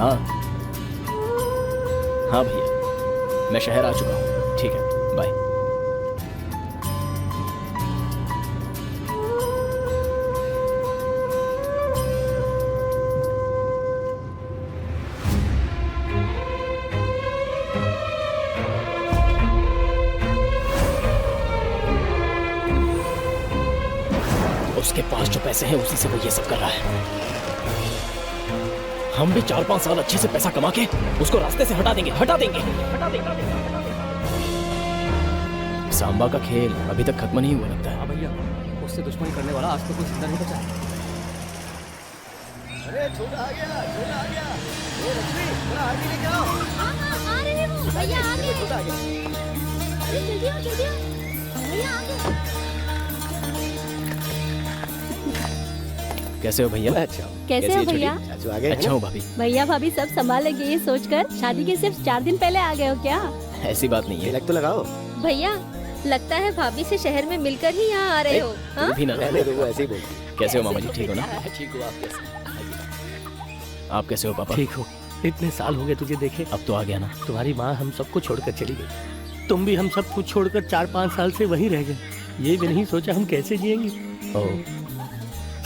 हाँ हाँ भैया, मैं शहर आ चुका हूँ। ठीक है, बाय। उसके पास जो पैसे हैं उसी से वो ये सब कर रहा है। हम भी 4-5 साल अच्छे से पैसा कमा के उसको रास्ते से हटा देंगे। सांबा का खेल अभी तक खत्म नहीं हुआ लगता है। हाँ भैया, उससे दुश्मनी करने वाला आज तो कुछ जिंदा नहीं बचा। अरे छोटा आ गया। ये लक्ष्मी, थोड़ा आर्मी लेके आओ। हाँ आ रहे हैं वो। भैया आ गए। छोटा आ गया। अरे जल्दी आओ। भैया आ गए। कैसे हो भैया? अच्छा, कैसे हो भैया? चाचू आ गए। अच्छा हूँ भाभी। भैया भाभी सब संभाल लेंगे ये सोचकर शादी के सिर्फ 4 दिन पहले आ गए हो क्या? ऐसी बात नहीं है। तिलक तो लगाओ। भैया लगता है भाभी से शहर में मिलकर ही यहाँ आ रहे हो। हाँ? भी ना। रहने दो, वो ऐसे ही बोलती। कैसे हो मामा जी? ठीक हो ना? ठीक हो आप? कैसे? आप कैसे हो पापा? ठीक हो? इतने साल हो गए तुझे देखे। अब तो आ गया ना। तुम्हारी माँ हम सबको छोड़कर चली गई, तुम भी हम सब कुछ छोड़कर 4-5 साल से वहीं रह गए। ये भी नहीं सोचा हम कैसे जिएंगे। ओह,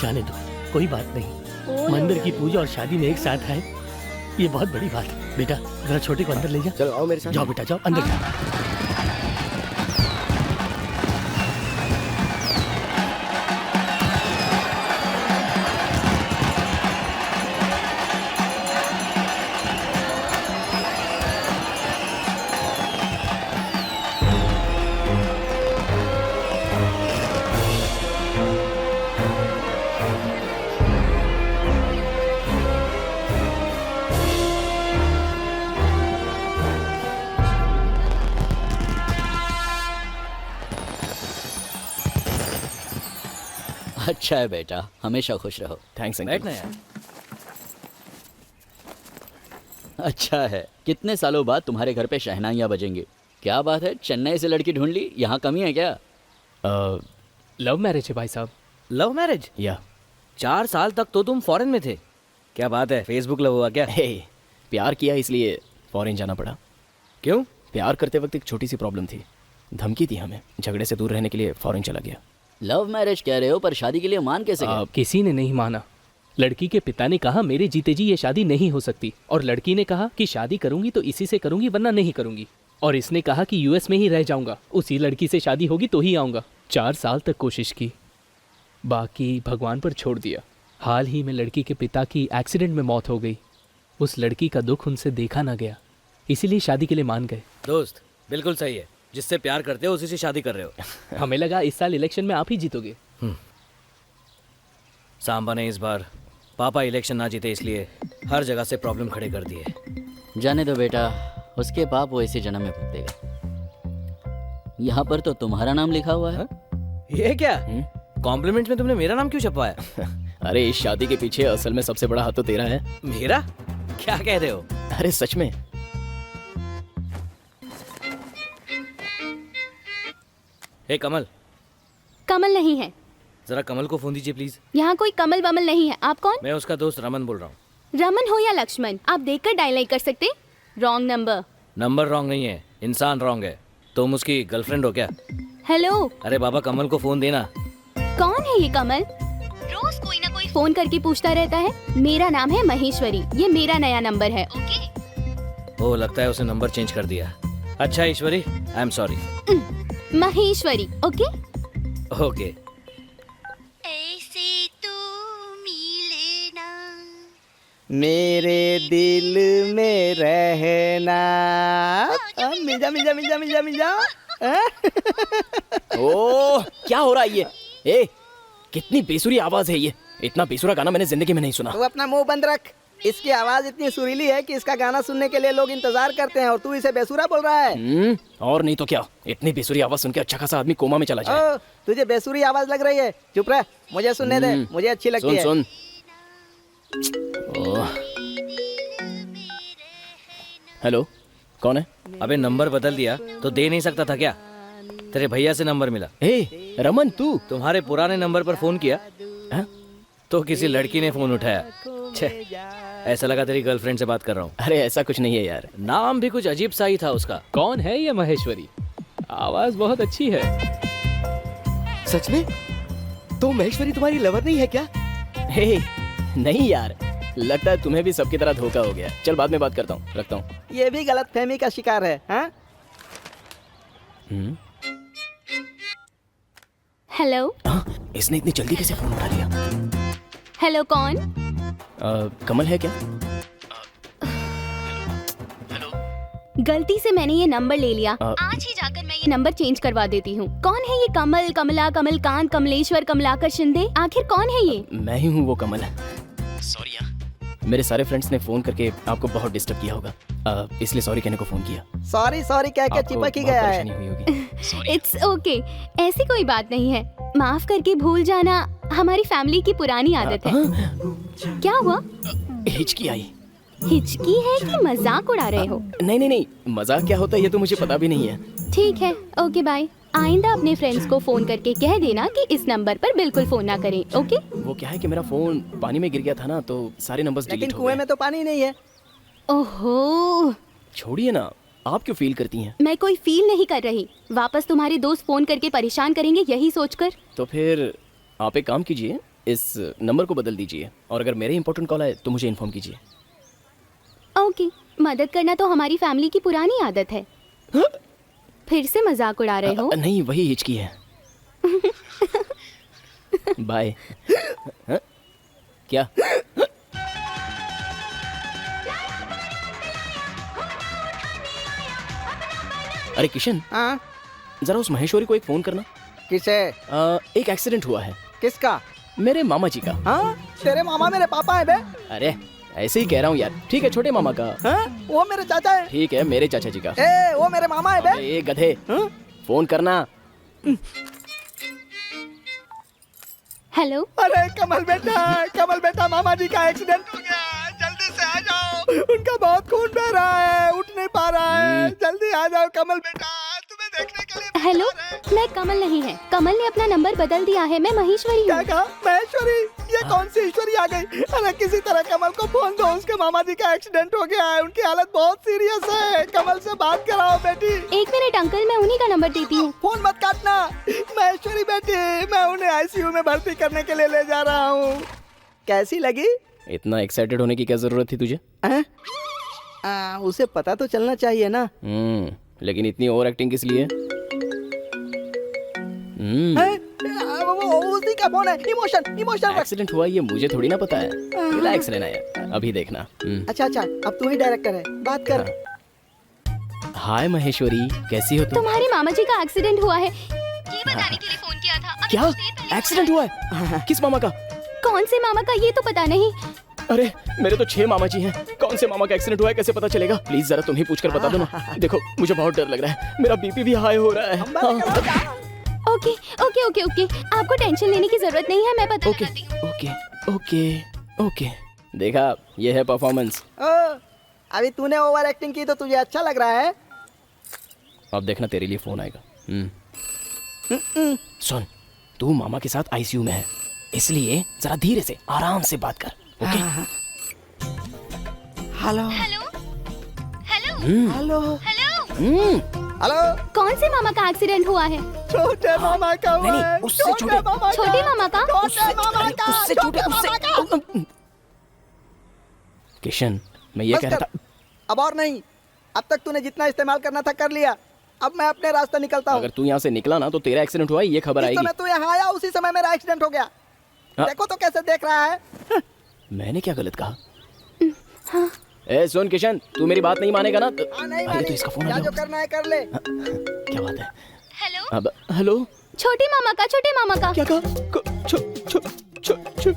जाने दो, कोई बात नहीं। मंदिर की पूजा और शादी में एक साथ आए, ये बहुत बड़ी बात है। बेटा जरा छोटे को अंदर ले जा। चलो आओ मेरे साथ। जाओ बेटा जाओ, अंदर जाओ। अच्छा है बेटा, हमेशा खुश रहो। Thanks uncle. बैठना यार। अच्छा है, कितने सालों बाद तुम्हारे घर पे शहनाइयाँ बजेंगी। क्या बात है, चेन्नई से लड़की ढूंढ ली? यहाँ कमी है क्या? लव मैरिज है भाई साहब। Love marriage? या 4 साल तक तो तुम फॉरेन में थे। क्या बात है, फेसबुक लव हुआ क्या? हे, प्यार किया इसलिए फॉरेन जाना पड़ा। क्यों? प्यार करते वक्त एक छोटी सी प्रॉब्लम थी, धमकी थी हमें, झगड़े से दूर रहने के लिए फॉरेन चला गया। लव मैरिज कह रहे हो, पर शादी के लिए मान कैसे गए? किसी ने नहीं माना। लड़की के पिता ने कहा मेरे जीते जी ये शादी नहीं हो सकती, और लड़की ने कहा कि शादी करूंगी तो इसी से करूंगी वरना नहीं करूंगी। और इसने कहा कि यूएस में ही रह जाऊंगा, उसी लड़की से शादी होगी तो ही आऊंगा। 4 साल तक कोशिश की, बाकी भगवान पर छोड़ दिया। हाल ही में लड़की के पिता की एक्सीडेंट में मौत हो गई। उस लड़की का दुख उनसे देखा ना गया, इसीलिए शादी के लिए मान गए। दोस्त बिल्कुल सही है, जिससे प्यार करते हो उसी से शादी कर रहे हो। हमें लगा इस साल इलेक्शन में आप ही जीतोगे। सांबा ने इस बार पापा इलेक्शन ना जीते इसलिए हर जगह से प्रॉब्लम खड़े कर दिए। जाने दो बेटा, उसके पाप वो इसी जन्म में भुगतेगा। यहाँ पर तो तुम्हारा नाम लिखा हुआ है। ये क्या कॉम्प्लीमेंट में तुमने मेरा नाम क्यों छपवाया? अरे इस शादी के पीछे असल में सबसे बड़ा हाथ तो तेरा है। मेरा? क्या कह रहे हो? अरे सच में। हे कमल। कमल नहीं है। जरा कमल को फोन दीजिए प्लीज। यहाँ कोई कमल वमल नहीं है। आप कौन? मैं उसका दोस्त रमन बोल रहा हूँ। रमन हो या लक्ष्मण, आप देखकर डायल नहीं कर सकते? Wrong number. नंबर रॉन्ग नहीं है, इंसान रॉन्ग है। तुम उसकी गर्लफ्रेंड हो क्या? हेलो, अरे बाबा कमल को फोन देना। कौन है ये कमल? रोज कोई ना कोई फोन करके पूछता रहता है। मेरा नाम है महेश्वरी, ये मेरा नया नंबर है। ओके? ओ लगता है उसने नंबर चेंज कर दिया। अच्छा Ishwari, I am sorry. Maheshwari, okay? Okay. ऐसे तू मिले ना। मेरे दिल में रहना। मिल जा मिल जा मिल जा मिल जा मिल जा। ओह क्या हो रहा है ये? ए कितनी बेसुरी आवाज है ये। इतना बेसुरा गाना मैंने जिंदगी में नहीं सुना। तू अपना मुंह बंद रख। इसकी आवाज इतनी सुरीली है कि इसका गाना सुनने के लिए लोग इंतजार करते हैं और तू इसे बेसुरा बोल रहा है। और नहीं तो क्या, इतनी बेसुरी आवाज सुन के अच्छा खासा आदमी कोमा में चला जाए। ओ, तुझे बेसुरी आवाज लग रही है, चुप रह, मुझे सुनने दे, मुझे अच्छी लगती सुन है। सुन। ओह। हेलो, कौन है? अबे नंबर बदल दिया तो दे नहीं सकता था क्या? तेरे भैया से नंबर मिला। ए रमन तू। तुम्हारे पुराने नंबर पर फोन किया हाँ? तो किसी लड़की ने फोन उठाया। छे, ऐसा लगा तेरी गर्लफ्रेंड से बात कर रहा हूँ। अरे ऐसा कुछ नहीं है यार। नाम भी कुछ अजीब सा ही था उसका। कौन है ये महेश्वरी? आवाज बहुत अच्छी है। सच में? तो महेश्वरी तुम्हारी लवर नहीं है क्या? हे नहीं यार, लगता है तुम्हें भी सबकी तरह धोखा हो गया। चल बाद में बात करता हूँ, रखता हूँ। ये भी गलत फहमी का शिकार है। हाँ? हेलो इसने इतनी जल्दी कैसे फोन उठा लिया? हेलो कौन? कमल है क्या? गलती से मैंने ये नंबर ले लिया। आज ही जाकर मैं ये नंबर चेंज करवा देती हूँ। कौन है ये कमल, कमला, कमलकांत, कमलेश्वर, कमलाकर शिंदे? आखिर कौन है ये? मैं ही हूँ वो कमल। सॉरी यार, मेरे सारे फ्रेंड्स ने फोन करके आपको बहुत डिस्टर्ब किया होगा, इसलिए सॉरी कहने को फोन किया। सॉरी सॉरी कह के आपको चिपक ही बहुत गया परेशानी है। हुई होगी। इट्स ओके, ऐसी कोई बात नहीं है। माफ करके भूल जाना हमारी फैमिली की पुरानी आदत है। क्या हुआ? हिचकी आई। हिचकी है कि मजाक उड़ा रहे हो? नहीं नहीं नहीं, मजाक क्या होता है ये तो मुझे पता भी नहीं है। ठीक है, ओके बाय। आइंदा अपने फ्रेंड्स को फोन करके कह देना कि इस नंबर पर बिल्कुल फोन ना करें, ओके? वो क्या है कि मेरा फोन पानी में गिर गया था ना, तो सारे नंबर्स लेकिन डिलीट हो कुएं गए। में तो पानी नहीं है। ओहो, छोड़िए ना, आप क्यों फील करती हैं? मैं कोई फील नहीं कर रही। वापस तुम्हारे दोस्त फोन करके परेशान करेंगे यही सोचकर। तो फिर आप एक काम कीजिए, इस नंबर को बदल दीजिए और अगर मेरे इंपॉर्टेंट कॉल आए तो मुझे इन्फॉर्म कीजिए। ओके, मदद करना तो हमारी फैमिली की पुरानी आदत है। फिर से मजाक उड़ा रहे हो? नहीं, वही हिचकी है। बाय। हाँ? क्या? अरे किशन, हाँ? जरा उस महेश्वरी को एक फोन करना। किसे? एक एक्सीडेंट हुआ है किसका? मेरे मामा जी का। हाँ? तेरे मामा मेरे पापा है बे? अरे ऐसे ही कह रहा हूँ यार। ठीक है, छोटे मामा का। हाँ? वो मेरे चाचा है। ठीक है, मेरे चाचा जी का। ए, वो मेरे मामा है बे? ए गधे, हाँ? फोन करना। हेलो, अरे कमल बेटा मामा जी का एक्सीडेंट हो गया, जल्दी से आ जाओ। उनका बहुत खून बह रहा है, उठ नहीं पा रहा है, जल्दी आ जाओ कमल बेटा, तुम्हें देखने के लिए हेलो, बेजार है। मैं कमल नहीं है। कमल ने अपना नंबर बदल दिया है। मैं महेश्वरी क्या हूँ। कहा? महेश्वरी? ये कौन सी ईश्वरी आ गई? अरे किसी तरह कमल को फोन दो, उसके मामा जी का एक्सीडेंट हो गया है, उनकी हालत बहुत सीरियस है। कमल से बात कराओ बेटी। एक मिनट अंकल, मैं उन्हीं का नंबर देती हूँ। फोन मत काटना। महेश्वरी बेटी, मैं उन्हें आईसीयू में भर्ती करने के लिए ले जा रहा हूँ। कैसी लगी? इतना एक्साइटेड होने की क्या जरूरत थी तुझे? उसे पता तो चलना चाहिए ना। लेकिन इतनी ओवर एक्टिंग किस लिए? वो उसी का फोन है। इमोशन रख। एक्सीडेंट हुआ ये मुझे थोड़ी ना पता है। रिलैक्स रहना यार, अभी देखना। अच्छा, अब तू ही डायरेक्टर है, बात कर। हाय महेश्वरी, कैसी हो तुम? तुम्हारे मामा जी का एक्सीडेंट हुआ है, ये बताने के लिए फोन किया था। अभी क्या कुछ देर पहले एक्सीडेंट हुआ है? किस मामा का? कौन से मामा का ये तो पता नहीं। अरे मेरे तो 6 मामा जी हैं, कौन से मामा का एक्सीडेंट हुआ है कैसे पता चलेगा? प्लीज जरा तुम ही पूछकर बता दो ना। देखो मुझे बहुत डर लग रहा है, मेरा बीपी भी हाई हो रहा है। ओके ओके ओके ओके, आपको टेंशन लेने की जरूरत नहीं है, मैं पता ओके लगाती हूँ। ओके ओके ओके, देखा ये है परफॉर्मेंस। अभी तूने ओवर एक्टिंग की तो तुझे अच्छा लग रहा है? अब देखना तेरे लिए फोन आएगा। सुन, तू मामा के साथ आईसीयू में है, इसलिए जरा धीरे से आराम से बात कर, okay? Hello hello hello hello hello, hello. कौन से मामा का एक्सीडेंट हुआ है? छोटे मामा का हुआ नहीं, है। उससे छोटे मामा का। छोटे मामा का? छोटे मामा का। उससे छोटे, मामा का। उससे किशन, मैं ये बस कह रहा कर। था। अब और नहीं, अब तक तूने जितना इस्तेमाल करना था कर लिया, अब मैं अपने रास्ते निकलता हूँ। अगर तू यहाँ से निकला ना तो तेरा एक्सीडेंट हुआ है, ये खबर जिस आएगी। समय तू यहाँ आया उसी समय मेरा एक्सीडेंट हो गया। हाँ। देखो तो कैसे देख रहा है। मैंने क्या गलत कहा? ए सुन किशन, तू मेरी बात नहीं मानेगा ना तो... हाँ, नहीं अरे मानी। तो इसका फोन जा आ जो गया। करना है कर ले। क्या बात है? हेलो, अब हेलो, छोटे मामा का, छोटे मामा का। क्या कहा?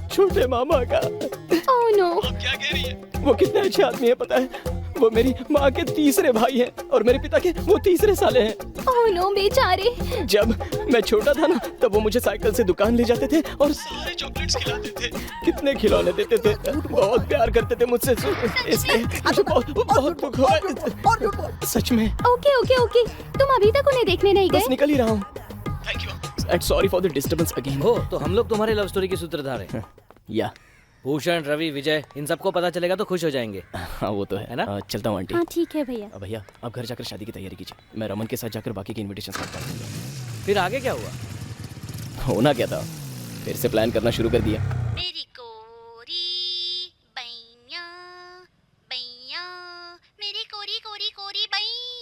छोटे मामा का। Oh no. क्या कह रही है? वो कितने अच्छे आदमी है पता है? वो मेरी माँ के तीसरे भाई हैं और मेरे पिता के वो तीसरे साले हैं। ओह नो बेचारे। जब मैं छोटा था ना तब वो मुझे साइकिल से दुकान ले जाते थे और सारे चॉकलेट्स खिलाते थे, कितने खिलौने देते थे, बहुत प्यार करते थे मुझसे। इसलिए मुझे बहुत दुख हुआ है। सच में। ओके ओके ओके, तुम अभी तक उन्हें देखने नहीं बस गए? निकल ही रहा हूँ। Thank you and sorry for the disturbance again. हो तो हम लोग तुम्हारे लव स्टोरी के सूत्रधार हैं। या भूषण, रवि, विजय, इन सबको पता चलेगा तो खुश हो जाएंगे। हाँ वो तो है ना? चलता हूँ आंटी। हाँ ठीक है भैया। भैया अब घर जाकर शादी की तैयारी कीजिए, मैं रमन के साथ जाकर बाकी के इनविटेशन करता हूँ। फिर आगे क्या हुआ? होना क्या था, फिर से प्लान करना शुरू कर दिया। मेरी कोरी बैया बैया, मेरी कोरी कोरी कोरी बैया।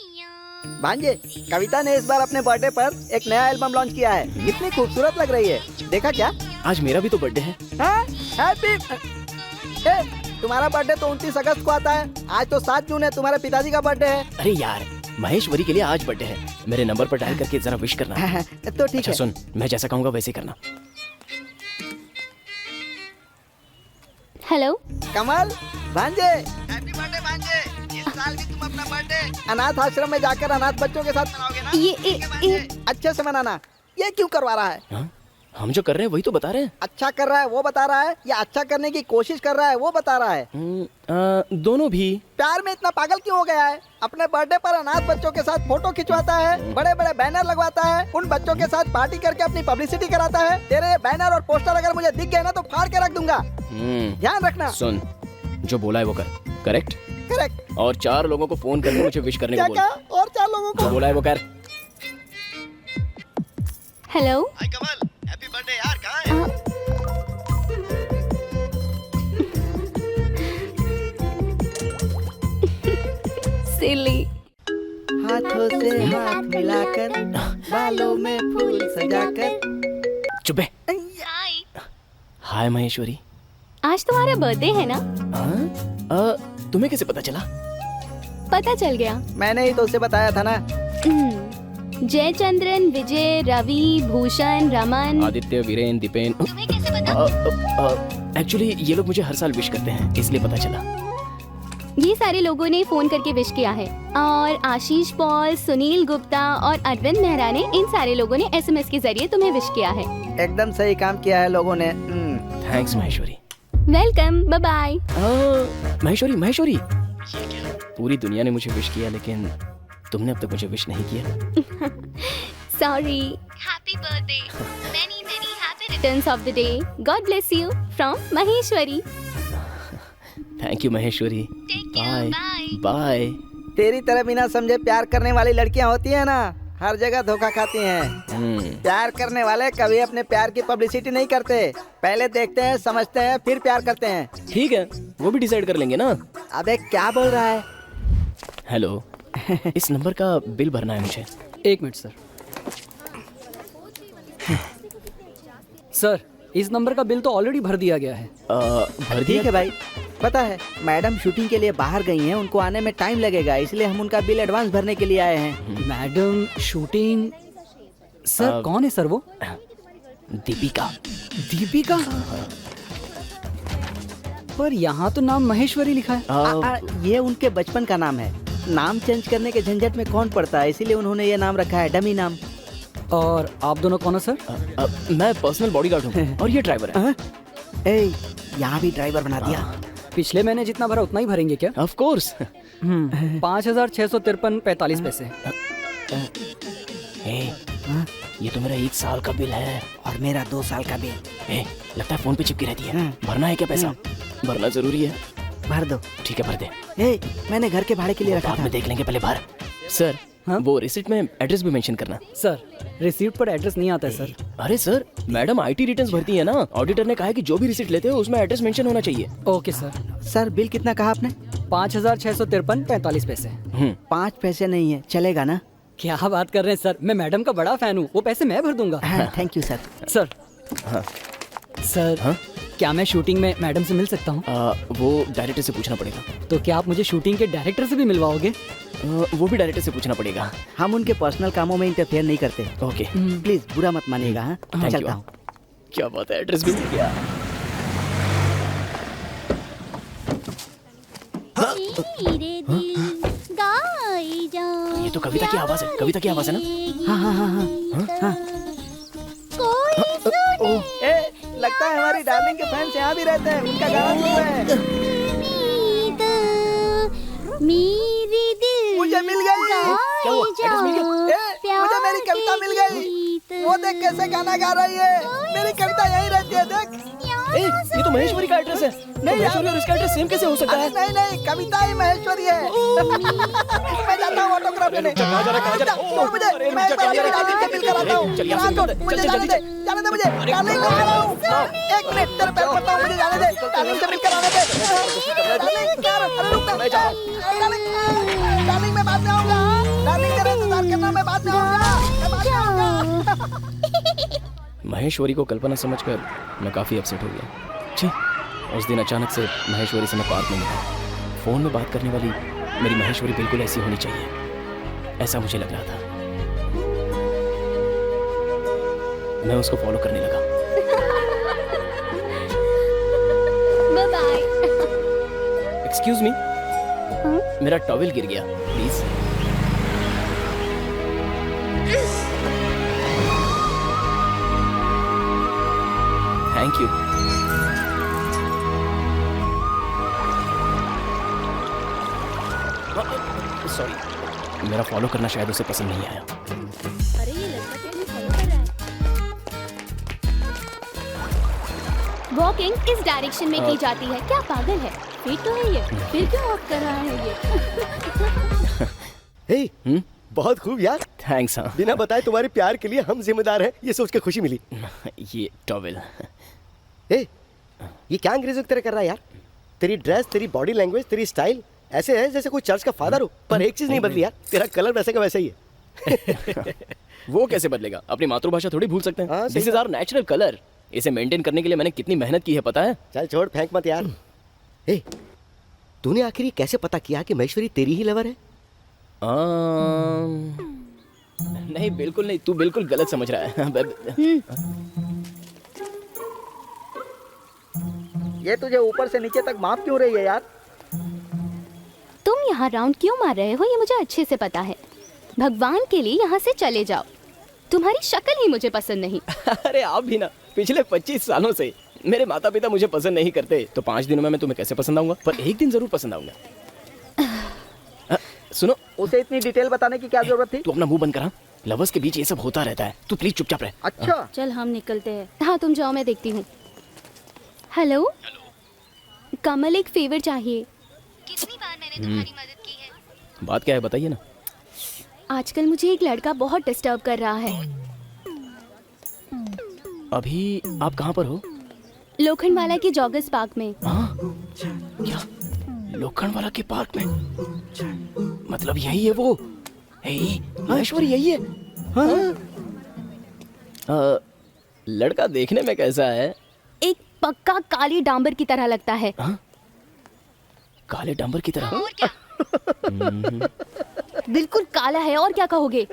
भांजे, कविता ने इस बार अपने बर्थडे पर एक नया एल्बम लॉन्च किया है। कितनी खूबसूरत लग रही है, देखा क्या? आज मेरा भी तो बर्थडे है। हैप्पी। तुम्हारा बर्थडे तो 29 अगस्त को आता है, आज तो 7 जून है, तुम्हारे पिताजी का बर्थडे है। अरे यार, महेश्वरी के लिए आज बर्थडे है, मेरे नंबर पर डायल करके जरा विश करना। तो ठीक अच्छा है। सुन, मैं जैसा कहूँगा वैसे करना। हेलो, कमल, भांजे, हैप्पी बर्थडे भांजे। इस साल भी तुम अपना बर्थडे अनाथ आश्रम में जाकर अनाथ बच्चों के साथ मनाओगे ना? ये अच्छे से मनाना। ये क्यों करवा रहा है? हाँ? हम जो कर रहे हैं वही तो बता रहे हैं। अच्छा कर रहा है वो बता रहा है या अच्छा करने की कोशिश कर रहा है वो बता रहा है? दोनों भी। प्यार में इतना पागल क्यों हो गया है? अपने बर्थडे पर अनाथ बच्चों के साथ फोटो खिंचवाता है, बड़े बड़े बैनर लगवाता है, उन बच्चों के साथ पार्टी करके अपनी पब्लिसिटी कराता है। तेरे ये बैनर और पोस्टर अगर मुझे दिख गए ना तो फाड़ के रख दूंगा, ध्यान रखना। सुन, जो बोला है वो कर। करेक्ट? करेक्ट। और 4 लोगों को फोन करके मुझे विश करने क्या को क्या? बोल। और 4 लोगों जो को? बोला है वो कर। हेलो। हाय कमल, हैप्पी बर्थडे यार, कहाँ है? सिली। हाथों से हाथ मिलाकर, बालों में फूल सजाकर। चुप है। हाय। हाय महेश्वरी। आज तुम्हारा बर्थडे है ना? तुम्हें कैसे पता चला? पता चल गया। मैंने ही तो उसे बताया था ना। जयचंद्रन, विजय, रवि, भूषण, रमन। आदित्य, वीरेन, दीपेन। तुम्हें कैसे पता? एक्चुअली ये लोग मुझे हर साल विश करते हैं, इसलिए पता चला। ये सारे लोगों ने फोन करके विश किया है और आशीष पॉल, सुनील गुप्ता और अरविंद मेहरा ने, इन सारे लोगों ने SMS के जरिए तुम्हें विश किया है। एकदम सही काम किया है लोगों ने। Thanks Maheshwari. Welcome, bye bye. Maheshwari Maheshwari, पूरी दुनिया ने मुझे विश किया लेकिन तुमने अब तक मुझे विश नहीं किया। Sorry. Happy birthday, many many happy returns of the day. God bless you from Maheshwari. Thank you Maheshwari. Bye bye. तेरी तरह बिना समझे प्यार करने वाली लड़कियां होती है ना, हर जगह धोखा खाती हैं। प्यार करने वाले कभी अपने प्यार की पब्लिसिटी नहीं करते, पहले देखते हैं, समझते हैं, फिर प्यार करते हैं। ठीक है, वो भी डिसाइड कर लेंगे ना। अबे क्या बोल रहा है? हेलो, इस नंबर का बिल भरना है मुझे। 1 मिनट सर। सर, इस नंबर का बिल तो ऑलरेडी भर दिया गया है। भर दिया? ठीक है भाई, पता है मैडम शूटिंग के लिए बाहर गई हैं, उनको आने में टाइम लगेगा, इसलिए हम उनका बिल एडवांस भरने के लिए आए हैं। Madam shooting? सर कौन है सर वो? दीपिका। दीपिका? पर यहाँ तो नाम महेश्वरी लिखा है। ये उनके बचपन का नाम है, नाम चेंज करने के झंझट में कौन पड़ता है, इसीलिए उन्होंने ये नाम रखा है, डमी नाम। और आप दोनों कौन हो सर? मैं पर्सनल बॉडीगार्ड हूँ और ये ड्राइवर है। यहाँ भी ड्राइवर बना दिया। पिछले महीने जितना भरा उतना ही भरेंगे क्या? Of course. 5,653.45 पैसे। ये तो मेरा 1 साल का बिल है और मेरा 2 साल का बिल। लगता है फोन पे चिपकी रहती है। भरना है क्या पैसा? भरना जरूरी है। भर दो। ठीक है, भर दे। मैंने घर के भाड़े के लिए रखा बाद था। में देख लेंगे, पहले भर। सर, हाँ? वो रिसिप्ट में एड्रेस भी मेंशन करना। सर, रिसीप्ट पर एड्रेस नहीं आता है सर। अरे सर, मैडम IT रिटर्न्स भरती है ना, ऑडिटर ने कहा है कि जो भी रिसिप्ट लेते हो उसमें एड्रेस मेंशन होना चाहिए। Okay sir. सर बिल कितना कहा आपने? 5,653.45 पैसे। 5 पैसे नहीं है, चलेगा ना? क्या बात कर रहे हैं सर, मैं मैडम का बड़ा फैन हूँ, वो पैसे मैं भर दूंगा। Thank you sir. Sir sir क्या मैं शूटिंग में मैडम से मिल सकता हूँ? वो डायरेक्टर से पूछना पड़ेगा। तो क्या आप मुझे शूटिंग के डायरेक्टर से भी मिलवाओगे? वो भी डायरेक्टर से पूछना पड़ेगा। हम उनके पर्सनल कामों में इंटरफेयर नहीं करते। ओके, प्लीज बुरा मत मानिएगा। हाँ? Thank चलता you. हूँ। क्या बात है, एड्रेस भी मिल गया। ये तो कविता की आवाज है, कविता की आवाज है ना? हाँ हाँ हाँ हाँ। ए, लगता है हमारी डार्लिंग के फैंस यहाँ भी रहते हैं, उनका गाना सुन रहे हैं। मेरे दिल मुझे मिल गई। क्या हुआ? एड्रेस मिल गया? ए, मुझे मेरी कविता मिल गई। वो देख कैसे गाना गा रही है। मेरी कविता यहीं रहती है, देख। ए, ये तो महेश्वरी का एड्रेस है। नहीं, महेश्वरी और इसका एड्रेस सेम कैसे हो सकता है? नहीं नहीं, कविता ही महेश्वरी है। मैं जाता हूँ ऑटोग्राफ लेने। कहाँ जा रहा है? छोड़ मुझे, मैं एक बार अपनी डार्लिंग से मिलकर आता हूँ। चल, यहाँ से हाँ, निकल। मुझे चल, जाने जल्दी दे, जाने दे मुझे। डार्लिंग मैं आ रहा हूँ। एक मिनट, तेरे पैर पड़ता हूँ, मुझे जाने दे। डार्लिंग से मिलकर आने दे। डार्लिंग यार, अरे रुक ना। मैं जा रहा हूँ। डार्लिंग मैं बाद में आऊंगा। डार्लिंग तेरा इंतजार करना, मैं बाद में आऊंगा। मैं बाद में आऊंगा। महेश्वरी को कल्पना समझकर मैं काफी अपसेट हो गया। छी, उस दिन अचानक से महेश्वरी से मैं पार्क में मिला। फोन में बात करने वाली मेरी महेश्वरी बिल्कुल ऐसी होनी चाहिए, ऐसा मुझे लग रहा था। मैं उसको फॉलो करने लगा। Bye bye. एक्सक्यूज मी, मेरा टॉवेल गिर गया, प्लीज। Thank you. सॉरी, मेरा फॉलो करना शायद उसे पसंद नहीं आया। अरे ये लड़का क्या मुझे फॉलो कर रहा है? वॉकिंग इस डायरेक्शन में की जाती है। क्या पागल है? फिर तो है ये, फिर क्यों वॉक कर रहा है ये? हे, बहुत खूब यार। थैंक्स। हाँ, बिना बताए तुम्हारे प्यार के लिए हम जिम्मेदार हैं, ये सोच के खुशी मिली। ये टॉवेल। ए, ये क्या अंग्रेजी की तरह कर रहा है यार? तेरी ड्रेस, तेरी बॉडी लैंग्वेज, तेरी स्टाइल ऐसे है जैसे कोई चर्च का फादर हो। पर एक चीज नहीं बदली यार, तेरा कलर वैसे का वैसा ही है। वो कैसे बदलेगा? अपनी मातृभाषा थोड़ी भूल सकते हाँ, हैं। सही this is our natural colour. इसे मेंटेन करने के लिए मैंने कितनी मेहनत की है पता है? चल छोड़, फेंक मत यार। ए, तूने आखिर ये कैसे पता किया कि महेश्वरी तेरी ही लवर है? नहीं, बिल्कुल नहीं, तू बिल्कुल गलत समझ रहा है। ये तुझे ऊपर से नीचे तक माप क्यों रही है यार? तुम यहाँ राउंड क्यों मार रहे हो ये मुझे अच्छे से पता है। भगवान के लिए यहाँ से चले जाओ। तुम्हारी शक्ल ही मुझे पसंद नहीं। अरे आप भी ना, पिछले 25 सालों से मेरे माता पिता मुझे पसंद नहीं करते, तो 5 दिनों में मैं तुम्हें कैसे पसंद आऊंगा? पर एक दिन जरूर पसंद आऊंगा। सुनो, उसे इतनी डिटेल बताने की क्या जरूरत थी? तू अपना मुंह बंद करा। लवर्स के बीच ये सब होता रहता है, तू प्लीज चुपचाप रह। अच्छा, चल हम निकलते हैं। हाँ तुम जाओ, मैं देखती हूँ। हेलो कमल, एक फेवर चाहिए। कितनी बार मैंने तुम्हारी मदद की है? बात क्या है बताइए ना। आजकल मुझे एक लड़का बहुत डिस्टर्ब कर रहा है। अभी आप कहाँ पर हो? लोखंडवाला के जॉगर्स पार्क में। हाँ? क्या? लोखंडवाला के पार्क में? मतलब यही है वो? महेश्वरी यही है? हाँ? लड़का देखने में कैसा है? एक पक्का काली डांबर की तरह लगता है। हाँ? काले डांबर की तरह? बिल्कुल काला है, और क्या कहोगे?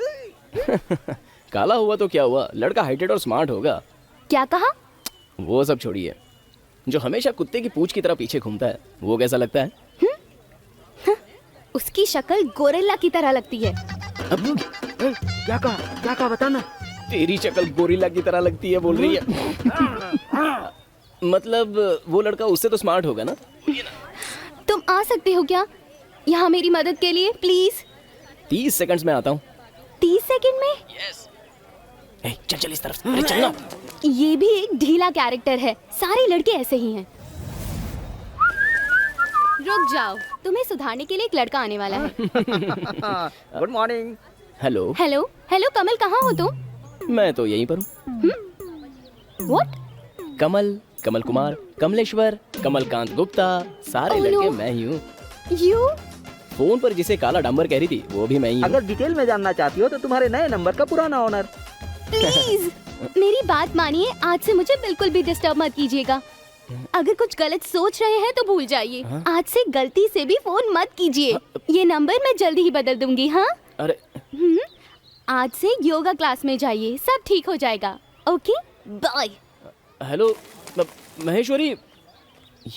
काला हुआ तो क्या हुआ, लड़का हाइटेड और स्मार्ट होगा। क्या कहा? वो सब छोड़िए, जो हमेशा कुत्ते की पूंछ की तरह पीछे घूमता है, वो कैसा लगता है? उसकी शक्ल गोरिल्ला की तरह लगती है। क्या कहा बताना। तेरी शक्ल गोरिल्ला की तरह लगती है बोल रही है। मतलब वो लड़का उससे तो स्मार्ट होगा ना? तुम आ सकते हो क्या यहाँ मेरी मदद के लिए, प्लीज? 30 सेकंड्स में आता हूँ। 30 सेकंड में? चल चल इस तरफ, अरे चल ना। ये भी एक ढीला कैरेक्टर है, सारे लड़के ऐसे ही हैं। रुक जाओ, तुम्हें सुधारने के लिए एक लड़का आने वाला है। Good morning. Hello hello hello Kamal, कहाँ हो तुम? मैं तो यहीं पर हूँ। व्हाट? कमल, कमल कुमार, कमलेश्वर, कमलकांत गुप्ता, सारे Oh, लड़के no. मैं ही हूँ। यू फोन पर जिसे काला डंबर कह रही थी वो भी मैं ही हूँ। अगर डिटेल में जानना चाहती हो तो तुम्हारे नए नंबर का पुराना ओनर। प्लीज मेरी बात मानिए, आज से मुझे बिल्कुल भी डिस्टर्ब मत कीजिएगा। अगर कुछ गलत सोच रहे हैं तो भूल जाइए। आज से गलती से भी फोन मत कीजिए। ये नंबर मैं जल्दी ही बदल दूंगी। हाँ अरे आज से योगा क्लास में जाइए, सब ठीक हो जाएगा। Okay bye. Hello Maheshwari,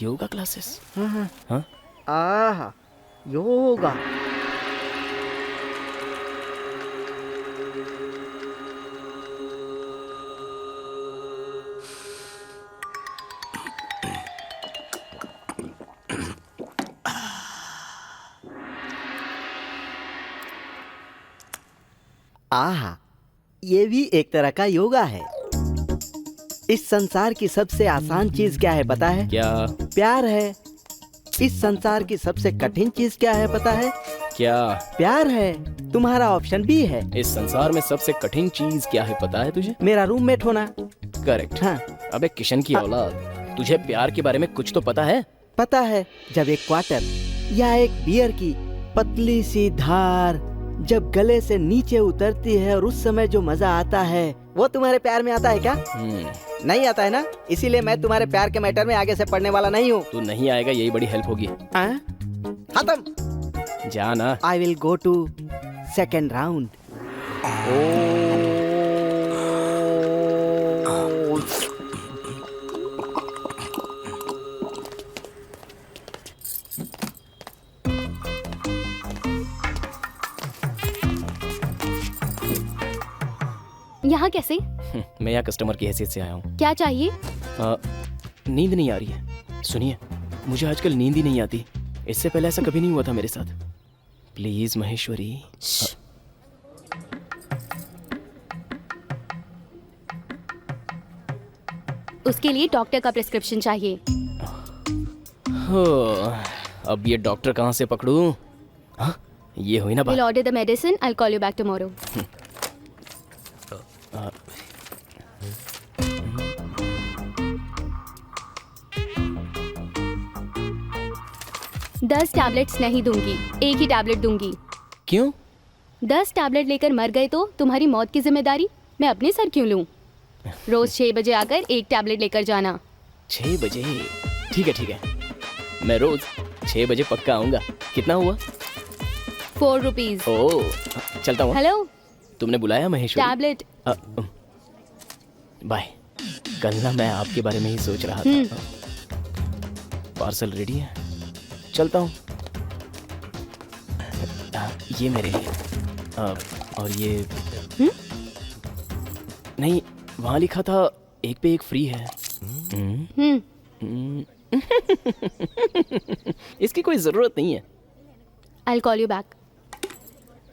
yoga classes? हाँ आहा, योगा। आहा, ये भी एक तरह का योगा है। इस संसार की सबसे आसान चीज क्या है पता है? क्या? प्यार है। इस संसार की सबसे कठिन चीज क्या है पता है? क्या? प्यार है। तुम्हारा ऑप्शन भी है। इस संसार में सबसे कठिन चीज क्या है पता है तुझे? मेरा रूममेट होना। करेक्ट। हाँ, अबे किशन की औलाद, तुझे प्यार के बारे में कुछ तो पता है? पता है। जब एक क्वार्टर या एक बियर की पतली सी धार जब गले से नीचे उतरती है और उस समय जो मजा आता है वो तुम्हारे प्यार में आता है क्या? नहीं आता है ना? इसीलिए मैं तुम्हारे प्यार के मैटर में आगे से पढ़ने वाला नहीं हूँ। तू नहीं आएगा यही बड़ी हेल्प होगी। खत्म। जाना। I will go to second round. यहाँ कैसे? मैं यहाँ कस्टमर की हैसियत से आया हूँ। क्या चाहिए? नींद नहीं आ रही है। सुनिए, मुझे आजकल नींद ही नहीं आती। इससे पहले ऐसा कभी नहीं हुआ था मेरे साथ। प्लीज महेश्वरी। उसके लिए डॉक्टर का प्रिस्क्रिप्शन चाहिए। अब ये डॉक्टर कहाँ से पकड़ूं? हाँ, ये हुई ना बात। We'll order the medicine. I'll call you back tomorrow. 10 tablets नहीं दूंगी, एक ही टैबलेट दूंगी। क्यों? 10 टैबलेट लेकर मर गए तो तुम्हारी मौत की जिम्मेदारी मैं अपने सर क्यों लूं? रोज 6 बजे आकर एक टैबलेट लेकर जाना। 6 बजे? ठीक है ठीक है, मैं रोज 6 बजे पक्का आऊंगा। कितना हुआ? 4 रुपीज। ओह, चलता हूँ। हेलो, तुमने बुलाया महेश्वरी? टैबलेट। बाय। कल ना मैं आपके बारे में ही सोच रहा था। पार्सल रेडी है, चलता हूँ। ये मेरे लिए। और ये नहीं, वहाँ लिखा था एक पे एक फ्री है। इसकी कोई जरूरत नहीं है। I'll call you back.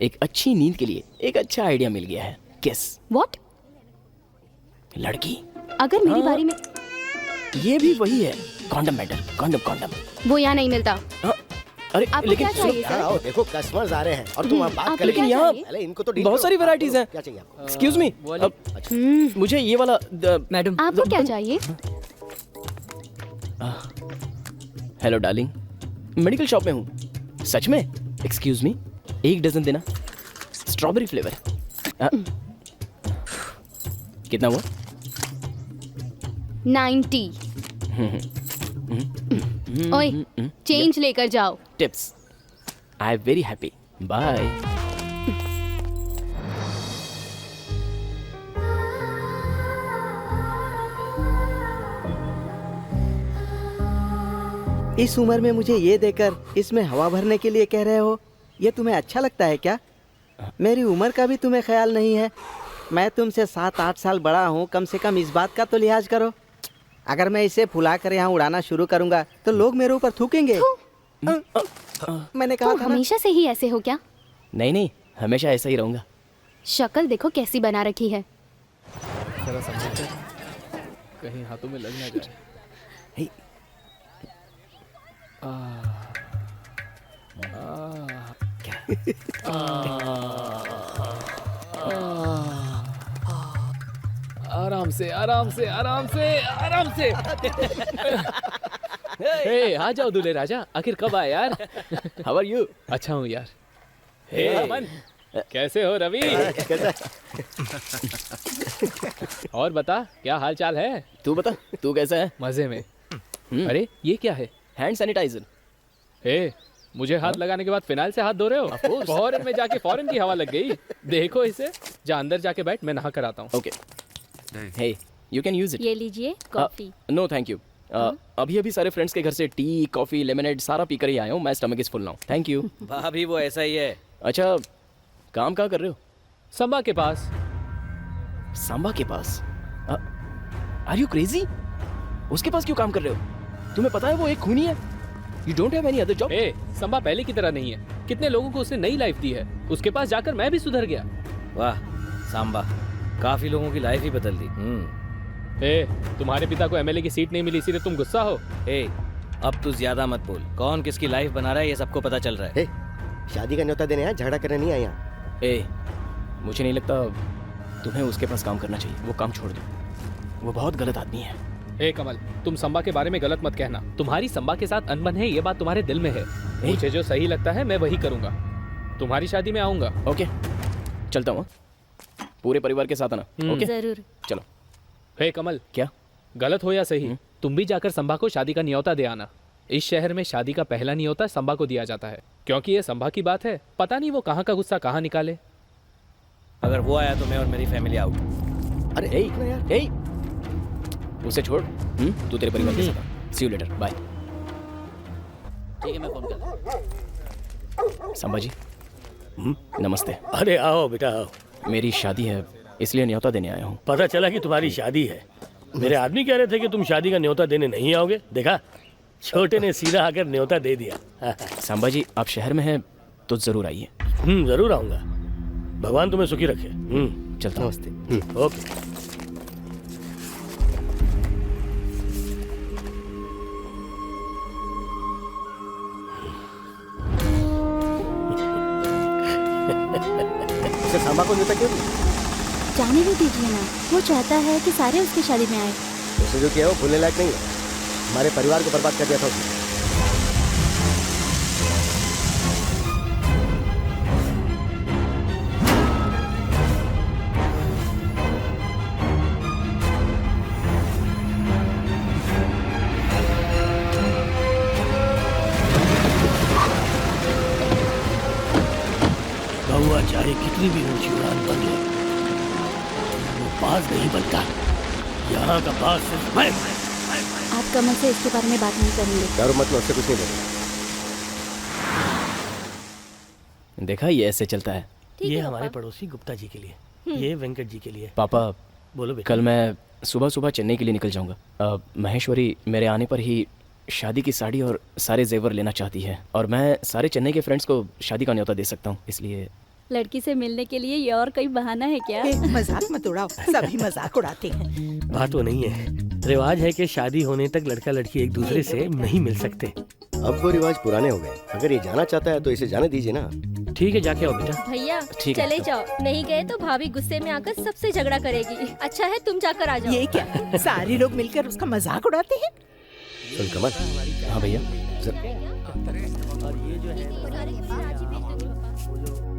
एक अच्छी नींद के लिए एक अच्छा आइडिया मिल गया है। किस? What? लड़की। अगर मेरी बारी में। ये भी वही है। Condom matter, condom condom. वो यहाँ नहीं मिलता। अरे आपको लेकिन क्या चाहिए सर? आओ देखो, कस्टमर्स आ रहे हैं और तुम वहाँ बात आपको कर लेकिन क्या यहाँ चाहिए? पहले इनको तो deal बहुत करो। सारी varieties हैं। क्या चाहिए आपको? एक्सक्यूज मी, मुझे ये वाला मैडम, आपको क्या चाहिए? हेलो डार्लिंग, मेडिकल शॉप में हूँ। सच में? एक्सक्यूज मी, 1 डजन देना, स्ट्रॉबेरी फ्लेवर। कितना हुआ? 90। ओए, चेंज लेकर जाओ। Tips. I am very happy. Bye. इस उम्र में मुझे ये देकर इसमें हवा भरने के लिए कह रहे हो? ये तुम्हें अच्छा लगता है क्या? मेरी उम्र का भी तुम्हें ख्याल नहीं है। मैं तुमसे 7-8 साल बड़ा हूँ, कम से कम इस बात का तो लिहाज करो। अगर मैं इसे फुला कर यहाँ उड़ाना शुरू करूँगा तो लोग मेरे ऊपर थूकेंगे। मैंने कहा तुम था ना। हमेशा से ही ऐसे हो क्या? नहीं नहीं, हमेशा ऐसा ही रहूंगा। शक्ल देखो कैसी बना रखी है। कहीं हाथों में लग ना जाए। आराम से आराम से आराम से आराम से। हे आ जाओ दूल्हे राजा, आखिर कब आए यार? How are you? अच्छा हूँ यार। हे अमन, कैसे हो रवि? कैसा? और बता, क्या हाल चाल है? तू बता, तू कैसा है? मजे में। अरे ये क्या है? Hand sanitiser. हे, मुझे हाथ लगाने के बाद फिनाइल से हाथ धो रहे हो? फॉरेन में जाके फॉरेन की हवा लग गई। देखो इसे, जा अंदर जाके बैठ, मैं नहा कर आता हूँ। Okay. Hey, you can use it. ये लीजिए कॉफी। No thank you. अभी अभी सारे फ्रेंड्स के घर से टी, कॉफी, लेमनेड सारा पी कर ही आया हूँ। मैं stomach is full now. Thank you. भाभी वो ऐसा ही है। अच्छा, काम कहाँ कर रहे हो? संबा के पास। सांबा के पास? Are you crazy? उसके पास क्यों काम कर रहे हो? तुम्हें पता है वो एक खूनी है। You don't have any other job. ए, संबा पहले की तरह नहीं है। कितने लोगों को उसने नई लाइफ दी है। उसके पास जाकर मैं भी सुधर गया। वाह सांबा, काफी लोगों की लाइफ ही बदल दी। ए, तुम्हारे पिता को एमएलए की सीट नहीं मिली इसीलिए तुम गुस्सा हो? ए, अब तू ज्यादा मत बोल। कौन किसकी लाइफ बना रहा है ये सबको पता चल रहा है। हे, शादी का न्योता देने आया, झगड़ा करने नहीं आया यहाँ। ए, मुझे नहीं लगता तुम्हें उसके पास काम करना चाहिए। वो काम छोड़ दो, वो बहुत गलत आदमी है। हे कमल, तुम संबा के बारे में गलत मत कहना। तुम्हारी संबा के साथ अनबन है, ये बात तुम्हारे दिल में है। मुझे जो सही लगता है मैं वही करूंगा। तुम्हारी शादी में आऊंगा। ओके, चलता हूँ। पूरे परिवार के साथ आना। ओके, जरूर। चलो। हे कमल, क्या? गलत हो या सही, तुम भी जाकर संबा को शादी का न्योता दे आना। इस शहर में शादी का पहला न्योता संबा को दिया जाता है, क्योंकि ये संबा की बात है। पता नहीं वो कहाँ का गुस्सा कहाँ निकाले। अगर वो आया तो मैं और मेरी फैमिली आउट। अरे ए, ए, उसे छोड़। तू तेरे परिवार के साथ। सी यू लेटर, बाय। ठीक है, मैं फोन कर। सांबा जी, नमस्ते। अरे आओ बेटा आओ। मेरी शादी है, इसलिए न्योता देने आया हूँ। पता चला कि तुम्हारी शादी है। मेरे आदमी कह रहे थे कि तुम शादी का न्योता देने नहीं आओगे। देखा, छोटे ने सीधा आकर न्योता दे दिया। सांबा जी, आप शहर में हैं तो जरूर आइए। जरूर आऊंगा। भगवान तुम्हें सुखी रखे। चलता हूँ। नमस्ते। ओके। सांबा को न्योता क्यों दी? जाने भी दीजिए ना, वो चाहता है कि सारे उसकी शादी में आए। उसने जो किया वो भूलने लायक नहीं है। हमारे परिवार को बर्बाद कर दिया था उसने। बहुआ चाहे कितनी भी ऊंची उड़ान बन ले, वो बाज नहीं बनता। यहाँ का बाज सिर्फ मैं। आप कमल से इसके बारे में बात नहीं करेंगे। दारू मत लो, उससे कुछ नहीं बोलो। देखा, ये ऐसे चलता है। ये हमारे पड़ोसी गुप्ता जी के लिए, ये वेंकट जी के लिए। पापा, बोलो बेटा। कल मैं सुबह सुबह चेन्नई के लिए निकल जाऊंगा। महेश्वरी मेरे आने पर ही शादी की साड़ी और सारे जेवर लेना चाहती है, और मैं सारे चेन्नई के फ्रेंड्स को शादी का न्योता दे सकता हूँ। इसलिए लड़की से मिलने के लिए ये और कोई बहाना है क्या? मजाक मत उड़ाओ, सभी मजाक उड़ाते हैं। बात वो नहीं है, रिवाज है कि शादी होने तक लड़का लड़की एक दूसरे से नहीं मिल सकते। अब वो रिवाज पुराने हो गए। अगर ये जाना चाहता है तो इसे जाने दीजिए ना। ठीक है, जाके आओ बेटा। भैया ठीक है। चले जाओ, नहीं गए तो भाभी गुस्से में आकर सबसे झगड़ा करेगी। अच्छा है तुम जाकर आ जाओ। ये क्या, सारे लोग मिलकर उसका मजाक उड़ाते हैं? सुन कमल। हाँ भैया।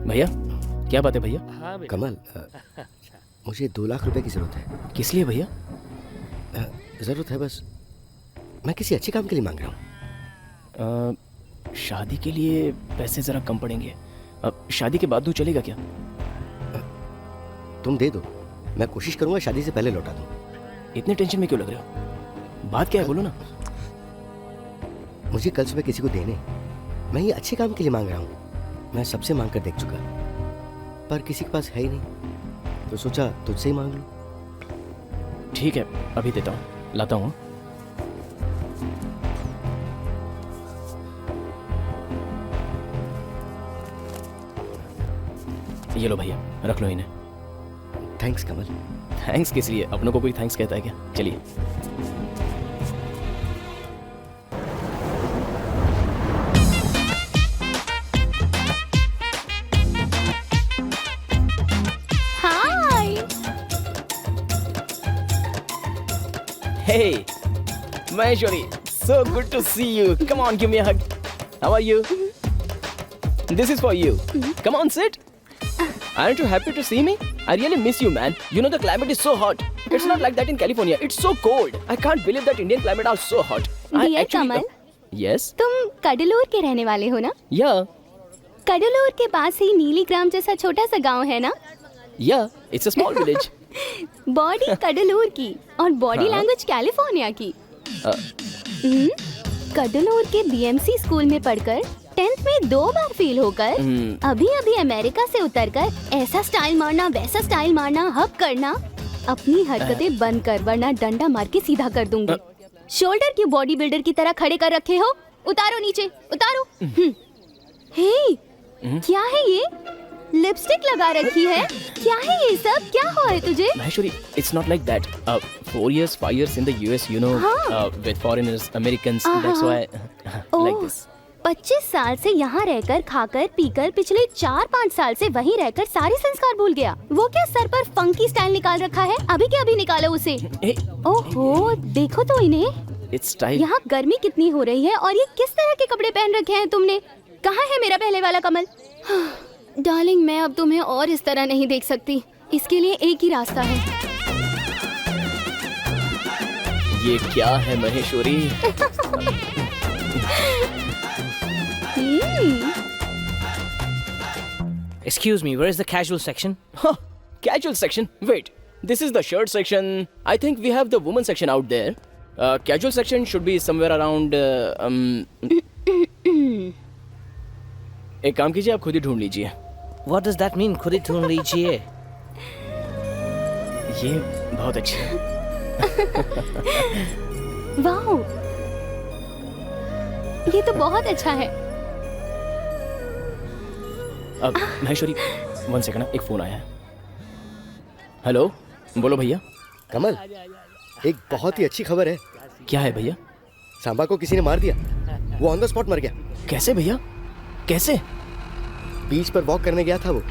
भैया, क्या बात है भैया? हाँ बेटा। कमल, मुझे 2 लाख रुपए की जरूरत है। किस लिए भैया? जरूरत है बस। मैं किसी अच्छे काम के लिए मांग रहा हूँ। शादी के लिए पैसे जरा कम पड़ेंगे। शादी के बाद दूं चलेगा क्या? तुम दे दो, मैं कोशिश करूंगा शादी से पहले लौटा दूं। इतने टेंशन में क्यों लग रहे हो? बात क्या है, बोलो ना। मुझे कल सुबह किसी को देने, मैं ये अच्छे काम के लिए मांग रहा हूँ। मैं सबसे मांग कर देख चुका, पर किसी के पास है ही नहीं, तो सोचा तुझसे ही मांग लूं। ठीक है, अभी देता हूँ, लाता हूँ। ये लो भैया, रख लो इन्हें। थैंक्स कमल। थैंक्स किस लिए? अपनों को कोई थैंक्स कहता है क्या? चलिए। हाय। हे Maheshwari, so good to see you. Come on, give me a hug. How are you? This is for you. Come on, sit. Aren't you happy to see me? I really miss you, man. You know the climate is so hot. It's not like that in California. It's so cold. I can't believe that Indian climate are so hot. Dear Kamal, Yes? तुम कडलूर के रहने वाले हो ना? Yeah. Cuddalore के पास ही नीलीग्राम जैसा छोटा सा गांव है ना? Yeah. It's a small village. Body Cuddalore की और बॉडी लैंग्वेज कैलिफोर्निया की। कडलूर के बीएमसी स्कूल में पढ़कर 10th में 2 बार फेल होकर अभी अभी अमेरिका से उतरकर ऐसा स्टाइल मारना वैसा स्टाइल मारना हक करना, अपनी हरकतें बंद कर वरना डंडा मार के सीधा कर दूंगी। शोल्डर की बॉडी बिल्डर की तरह खड़े कर रखे हो, उतारो नीचे, उतारो। हे, क्या है ये? लिपस्टिक लगा रखी है, क्या है ये सब? क्या हुआ है तुझे? Maheshwari, it's not like that. 4 years, 5 years in the US, you know, with foreigners, Americans, that's why like this. 25 साल से यहाँ रहकर खाकर पीकर पिछले 4-5 साल से वहीं रहकर सारे संस्कार भूल गया। वो क्या सर पर फंकी स्टाइल निकाल रखा है? अभी के अभी निकालो उसे। ओहो, देखो तो इन्हें। It's style. यहाँ गर्मी कितनी हो रही है और ये किस तरह के कपड़े पहन रखे हैं तुमने? कहाँ है मेरा पहले वाला कमल? डार्लिंग, मैं अब तुम्हें और इस तरह नहीं देख सकती। इसके लिए एक ही रास्ता है। ये क्या है Maheshwari? Excuse me, where is the casual section? Huh, casual section? Wait, this is the shirt section. I think we have the woman section out there. Casual section should be somewhere around. एक काम कीजिए, आप खुद ही ढूंढ लीजिए। What does that mean? खुद ही ढूंढ लीजिए। ये बहुत अच्छा है। वाओ, ये तो बहुत अच्छा है। अब महेश्वरी, 1 सेकंड, एक फोन आया है। हेलो, बोलो भैया। कमल, एक बहुत ही अच्छी खबर है। क्या है भैया? सांबा को किसी ने मार दिया। वो ऑन द स्पॉट मर गया। कैसे भैया? कैसे? बीच पर वॉक करने गया था वो।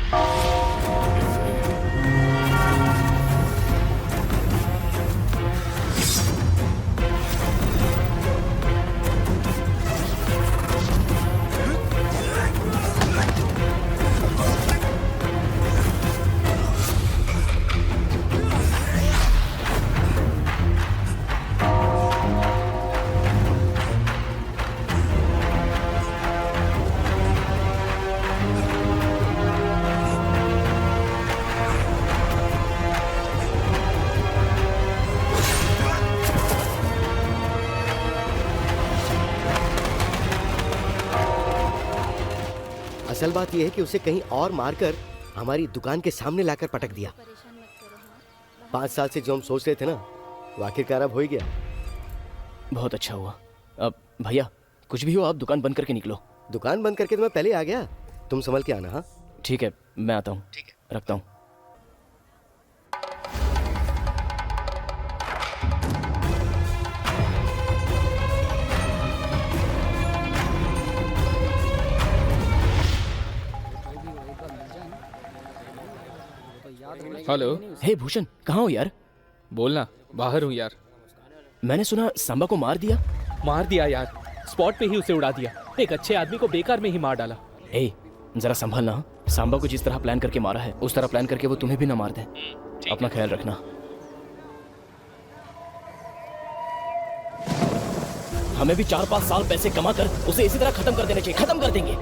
असल बात यह है कि उसे कहीं और मारकर हमारी दुकान के सामने लाकर पटक दिया। 5 साल से जो हम सोच रहे थे ना, वो आखिरकार अब हो ही गया। बहुत अच्छा हुआ। अब भैया, कुछ भी हो, आप दुकान बंद करके निकलो। दुकान बंद करके तो मैं पहले ही आ गया। तुम संभल के आना। हाँ ठीक है, मैं आता हूँ। ठीक है, रखता हूँ। हेलो। हे भूषण, कहाँ हो यार? बोलना, बाहर हूँ यार। मैंने सुना सांबा को मार दिया। मार दिया यार, स्पॉट पे ही उसे उड़ा दिया। एक अच्छे आदमी को बेकार में ही मार डाला। हे, जरा संभलना। सांबा को जिस तरह प्लान करके मारा है, उस तरह प्लान करके वो तुम्हें भी ना मार दे। अपना ख्याल रखना। हमें भी 4-5 साल पैसे कमा कर उसे इसी तरह खत्म कर देना चाहिए। खत्म कर देंगे।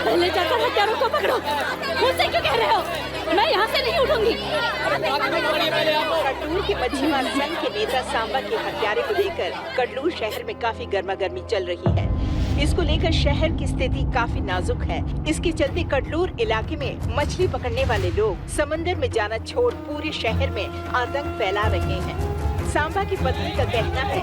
पहले जाकर हत्यारों को पकड़ो। मुझसे क्यों कह रहे हो? मैं यहाँ से नहीं उठूंगी। कडलूर के मच्छीमार संघ के नेता सांबा के हत्यारे को लेकर कडलूर शहर में काफी गर्मागर्मी चल रही है। इसको लेकर शहर की स्थिति काफी नाजुक है। इसके चलते कडलूर इलाके में मछली पकड़ने वाले लोग समंदर में जाना छोड़ पूरे शहर में आतंक फैला रहे हैं। सांबा की पत्नी का कहना है,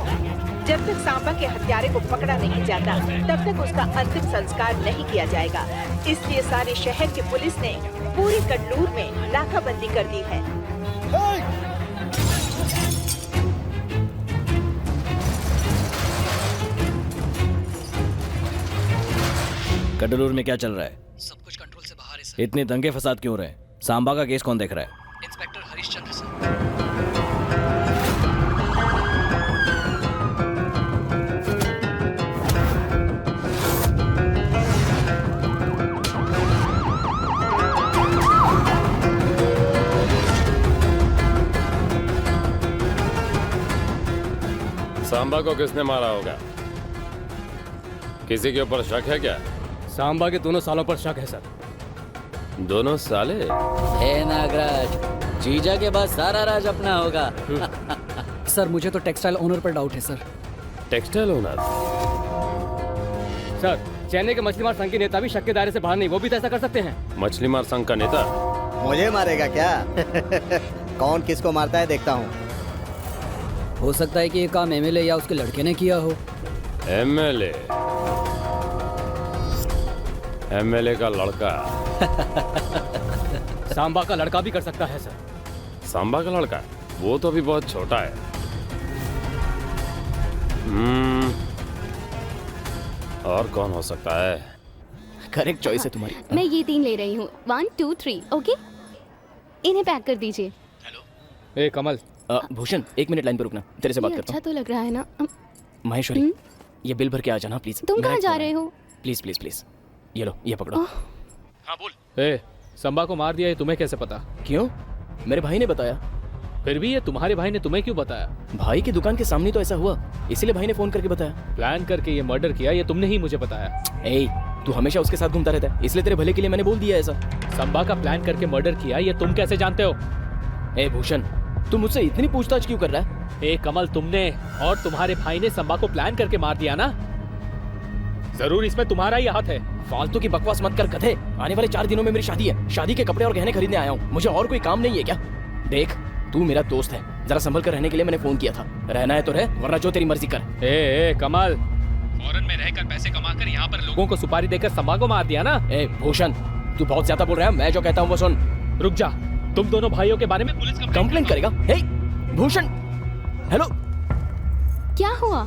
जब तक सांबा के हत्यारे को पकड़ा नहीं जाता, तब तक उसका अंतिम संस्कार नहीं किया जाएगा। इसलिए सारे शहर की पुलिस ने पूरी कडलूर में नाकाबंदी कर दी है। कडलूर में क्या चल रहा है? सब कुछ कंट्रोल से बाहर है सर। इतने दंगे फसाद क्यों रहे? सांबा का केस कौन देख रहा है? Inspector Harishchandra sir. सांबा को किसने मारा होगा? किसी के ऊपर शक है क्या? सांबा के दोनों सालों पर शक है सर। दोनों साले? हे नागराज, जीजा के बाद सारा राज अपना होगा। सर मुझे तो टेक्सटाइल ओनर पर डाउट है sir. Textile owner? Sir Chennai के मछली मार संघ के नेता भी शक के दायरे से बाहर नहीं, वो भी तो ऐसा कर सकते हैं। मछली मार संघ का नेता? मुझे मारेगा क्या? कौन किसको मारता है देखता हूँ। हो सकता है कि ये काम एमएलए या उसके लड़के ने किया हो। एमएलए? एमएलए का लड़का? सांबा का लड़का भी कर सकता है सर। सांबा का लड़का? वो तो अभी बहुत छोटा है। और कौन हो सकता है? करेक्ट चॉइस है तुम्हारी। मैं ये 3 ले रही हूँ, 1 2 3। ओके, इन्हें पैक कर दीजिए। ए कमल, भूषण 1 मिनट लाइन पर रुकना, तेरे से बात ये करता अच्छा तो लग रहा है ना। महेश्वरी, ये बिल भर के आ जाना प्लीज। तुम कहाँ जा रहे हो? प्लीज प्लीज प्लीज, ये लो, ये पकड़ो। हाँ बोल। ए संबा को मार दिया ये तुम्हें कैसे पता? क्यों? मेरे भाई ने बताया। फिर भी ये तुम्हारे भाई ने तुम्हें क्यों बताया? भाई की दुकान के सामने तो ऐसा हुआ, इसीलिए भाई ने फोन करके बताया। प्लान करके ये मर्डर किया ये तुमने ही मुझे बताया। ए, तू हमेशा उसके साथ घूमता रहता है, इसलिए तेरे भले के लिए मैंने बोल दिया ऐसा। संबा का प्लान करके मर्डर किया ये तुम कैसे जानते हो? ए भूषण, तू मुझसे इतनी पूछताछ क्यों कर रहा है? ए कमल, तुमने और तुम्हारे भाई ने संबा को प्लान करके मार दिया ना? जरूर इसमें तुम्हारा ही हाथ है। फालतू की बकवास मत कर गधे। आने वाले 4 दिनों में मेरी शादी है, शादी के कपड़े और गहने खरीदने आया हूँ। मुझे और कोई काम नहीं है क्या? देख, तू मेरा दोस्त है, जरा संभल कर रहने के लिए मैंने फोन किया था। रहना है तो रह, वरना जो तेरी मर्जी कर। ए कमल, फॉरेन में रहकर पैसे कमाकर यहाँ पर लोगों को सुपारी देकर संबा को मार दिया ना? ए भूषण, तू बहुत ज्यादा बोल रहा है। मैं जो कहता हूँ वो सुन। रुक जा, तुम दोनों भाइयों के बारे में पुलिस कंप्लेंट करेगा? हे भूषण, हेलो। क्या हुआ?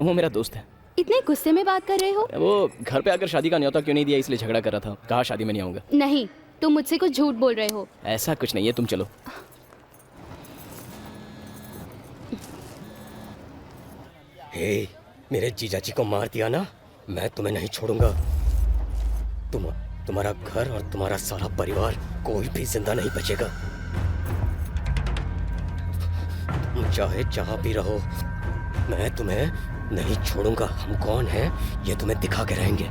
वो मेरा दोस्त है। इतने गुस्से में बात कर रहे हो? वो घर पे आकर शादी का न्योता क्यों नहीं दिया, इसलिए झगड़ा कर रहा था। कहा शादी में नहीं आऊंगा। नहीं, तुम मुझसे कुछ झूठ बोल रहे हो। ऐसा कुछ नहीं है, तुम चलो। हे, मेरे जीजाजी को मार दिया ना, मैं तुम्हें नहीं छोड़ूंगा। तुम्हारा घर और तुम्हारा सारा परिवार, कोई भी जिंदा नहीं बचेगा। चाहे जहां भी रहो, मैं तुम्हें नहीं छोड़ूंगा। हम कौन हैं ये तुम्हें दिखा के रहेंगे।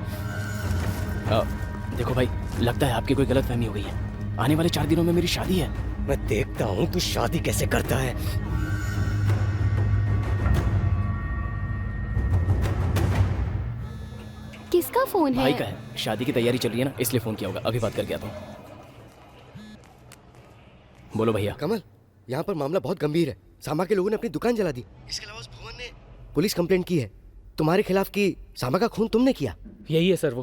देखो भाई, लगता है आपकी कोई गलतफहमी हो गई है। आने वाले 4 दिनों में मेरी शादी है। मैं देखता हूँ तू शादी कैसे करता है। किसका फोन है? भाई का है, शादी की तैयारी चल रही है ना, इसलिए फोन किया होगा। अभी बात करके आता हूँ। बोलो भैया। कमल, यहाँ पर मामला बहुत गंभीर है। सांबा के लोगों ने अपनी दुकान जला दी। इसके अलावा उस भुवन ने पुलिस कंप्लेंट की है तुम्हारे खिलाफ कि सांबा का खून तुमने किया। यही है सर वो।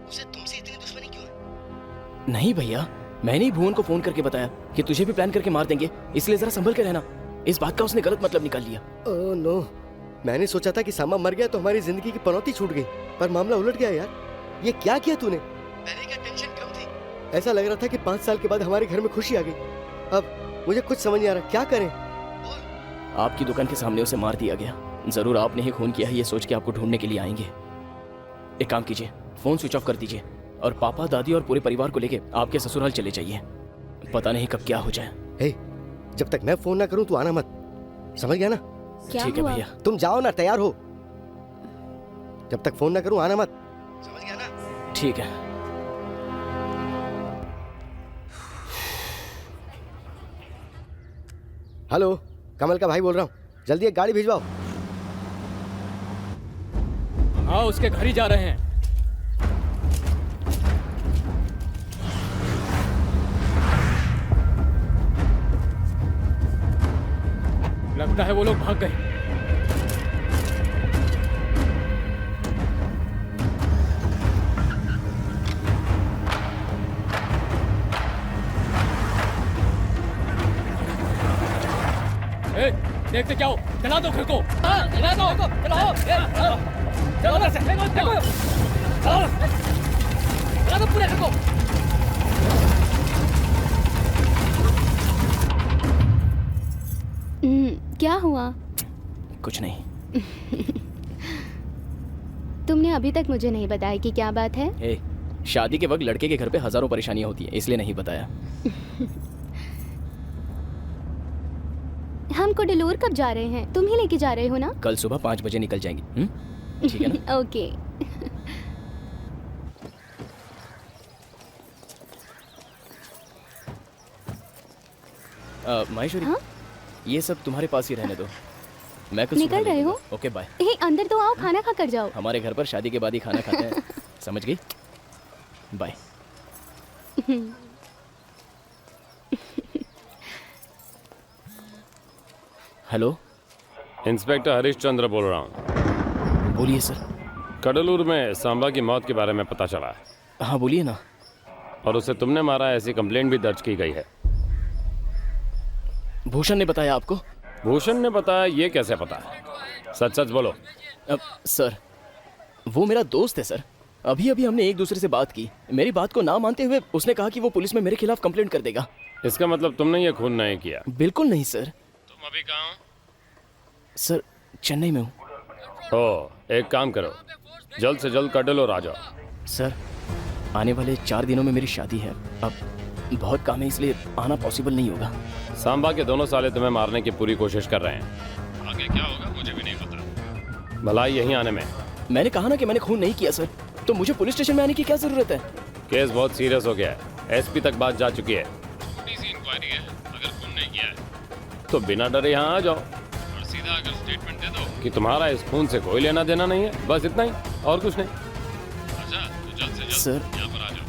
उसे तुमसे इतनी दुश्मनी क्यों है? नहीं भैया, मैंने ही भुवन को फोन करके बताया कि तुझे भी प्लान करके मार देंगे, इसलिए जरा संभल के रहना। इस बात का उसने गलत मतलब निकाल लिया। ओह नो, मैंने सोचा था कि सांबा मर गया तो हमारी जिंदगी की पनौती छूट गई, पर मामला उलट गया यार। ये क्या किया तूने? पहले क्या टेंशन कम थी? ऐसा लग रहा था कि 5 साल के बाद हमारे घर में खुशी आ गई। अब मुझे कुछ समझ नहीं आ रहा, क्या करें? आपकी दुकान के सामने उसे मार दिया गया। जरूर आपने ही खून किया है, ये सोच के आपको ढूंढने के लिए आएंगे। एक काम कीजिए, फोन स्विच ऑफ कर दीजिए और पापा, दादी और पूरे परिवार को लेके आपके ससुराल चले जाइए। पता नहीं कब क्या हो जाए। हे, जब तक मैं फोन ना करूं तू आना मत, समझ गया ना? क्या ठीक है हुआ? भैया। तुम जाओ ना, तैयार हो। जब तक फोन ना करूं आना मत, समझ गया ना? ठीक है। हेलो, कमल का भाई बोल रहा हूँ, जल्दी एक गाड़ी भिजवाओ। हाँ, उसके घर ही जा रहे हैं। लगता है वो लोग भाग गए। ए, देखते क्या हो? चला दो घर को। चला दो, चलाओ। चलो उधर से, देखो। भगा दो पूरे घर को। क्या हुआ? कुछ नहीं। तुमने अभी तक मुझे नहीं बताया कि क्या बात है। ए, शादी के वक्त लड़के के घर पे हजारों परेशानियां होती है, इसलिए नहीं बताया। हम कोडलूर कब जा रहे हैं? तुम ही लेके जा रहे हो ना? कल सुबह 5 बजे निकल जाएंगी। ठीक है ना? ओके। माहेश्वरी, हाँ? ये सब तुम्हारे पास ही रहने दो। मैं कुछ निकल रहे हो? Okay bye. हे, अंदर तो आओ, खाना खा कर जाओ। हमारे घर पर शादी के बाद ही खाना खाते हैं। समझ गई? Bye. Hello, inspector Harish Chandra बोल रहा हूँ। बोलिए सर। कडलूर में सांबा की मौत के बारे में पता चला है। हाँ बोलिए ना। और उसे तुमने मारा ऐसी कंप्लेंट भी दर्ज की गई है। भूषण ने बताया आपको? भूषण ने बताया, ये कैसे पता? सच सच बोलो। सर, वो मेरा दोस्त है सर। अभी अभी हमने एक दूसरे से बात की। मेरी बात को ना मानते हुए उसने कहा कि वो पुलिस में मेरे खिलाफ कंप्लेंट कर देगा। इसका मतलब तुमने ये खून नहीं किया? बिल्कुल नहीं सर। तुम अभी कहाँ हो? सर, चेन्नई में हूँ। ओह, एक काम करो, जल्द से जल्द कडलूर आ जाओ। सर, आने वाले 4 दिनों में मेरी शादी है। अब बहुत काम है, इसलिए आना पॉसिबल नहीं होगा। सांबा के दोनों साले तुम्हें मारने की पूरी कोशिश कर रहे हैं। आगे क्या होगा मुझे भी नहीं पता। भलाई यहीं आने में। मैंने कहा ना कि मैंने खून नहीं किया सर, तो मुझे पुलिस स्टेशन में आने की क्या जरूरत है? केस बहुत सीरियस हो गया है, एसपी तक बात जा चुकी है। छोटी सी इंक्वायरी है, अगर खून नहीं किया है तो बिना डरे यहाँ आ जाओ और सीधा अगर स्टेटमेंट दे दो कि तुम्हारा इस खून से कोई लेना देना नहीं है, बस इतना ही और कुछ नहीं। अच्छा, तो जल्द से जल्द सर, यहाँ पर आ जाओ।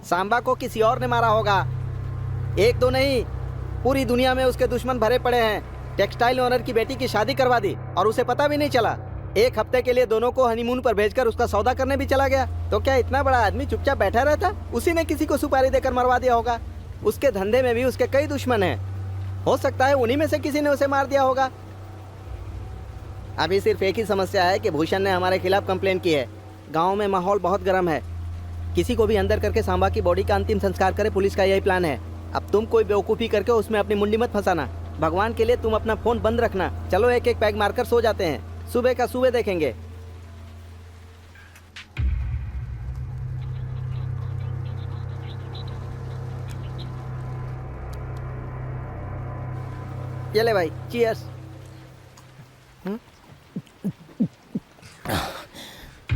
सांबा को किसी और ने मारा होगा। एक दो नहीं, पूरी दुनिया में उसके दुश्मन भरे पड़े हैं। टेक्सटाइल ओनर की बेटी की शादी करवा दी और उसे पता भी नहीं चला। एक हफ्ते के लिए दोनों को हनीमून पर भेजकर उसका सौदा करने भी चला गया। तो क्या इतना बड़ा आदमी चुपचाप बैठा रहता? उसी ने किसी को सुपारी देकर मरवा दिया होगा। उसके धंधे में भी उसके कई दुश्मन हैं। हो सकता है उन्हीं में से किसी ने उसे मार दिया होगा। अभी सिर्फ एक ही समस्या है कि भूषण ने हमारे खिलाफ कंप्लेन की है। गाँव में माहौल बहुत गर्म है। किसी को भी अंदर करके सांबा की बॉडी का अंतिम संस्कार करे, पुलिस का यही प्लान है। अब तुम कोई बेवकूफ़ी करके उसमें अपनी मुंडी मत फंसाना। भगवान के लिए तुम अपना फोन बंद रखना। चलो एक एक पैग मारकर सो जाते हैं, सुबह का सुबह देखेंगे। ये ले भाई, चीयर्स।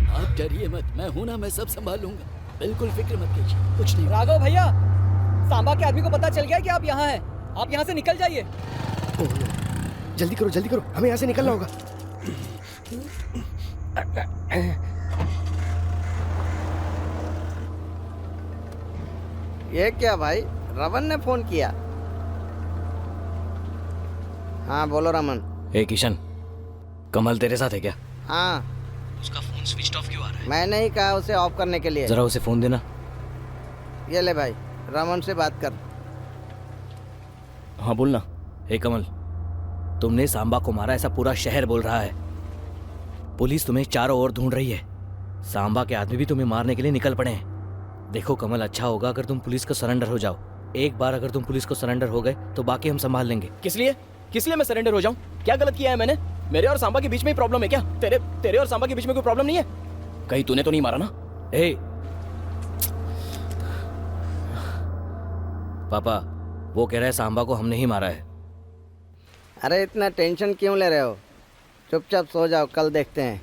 आप डरिए मत, मैं हूं ना, मैं सब संभाल लूंगा। बिल्कुल फिक्र मत कीजिए, कुछ नहीं। राघव भैया, सांबा के आदमी को पता चल गया कि आप यहाँ हैं। आप यहाँ से निकल जाइए। जल्दी करो जल्दी करो, हमें यहाँ से निकलना होगा। ये क्या भाई, रमन ने फोन किया? हाँ बोलो रमन। ए किशन, कमल तेरे साथ है क्या? हाँ। उसका फोन स्विच ऑफ क्यों आ रहा है? मैंने ही कहा उसे ऑफ करने के लिए। जरा उसे फोन देना। ये ले भाई, रमन से बात कर। हाँ बोलना। हे कमल, तुमने सांबा को मारा ऐसा पूरा शहर बोल रहा है। पुलिस तुम्हें चारों ओर ढूंढ रही है। सांबा के आदमी भी तुम्हें मारने के लिए निकल पड़े हैं। देखो कमल, अच्छा होगा अगर तुम पुलिस को सरेंडर हो जाओ। एक बार अगर तुम पुलिस को सरेंडर हो गए तो बाकी हम संभाल लेंगे। किस लिए मैं सरेंडर हो जाऊं? क्या गलत किया है मैंने? मेरे और सांबा के बीच में ही प्रॉब्लम है क्या? तेरे और सांबा के बीच में कोई प्रॉब्लम नहीं है? कहीं तूने तो नहीं मारा ना? ए पापा, वो कह रहा है सांबा को हमने ही मारा है। अरे इतना टेंशन क्यों ले रहे हो? चुपचाप सो जाओ, कल देखते हैं।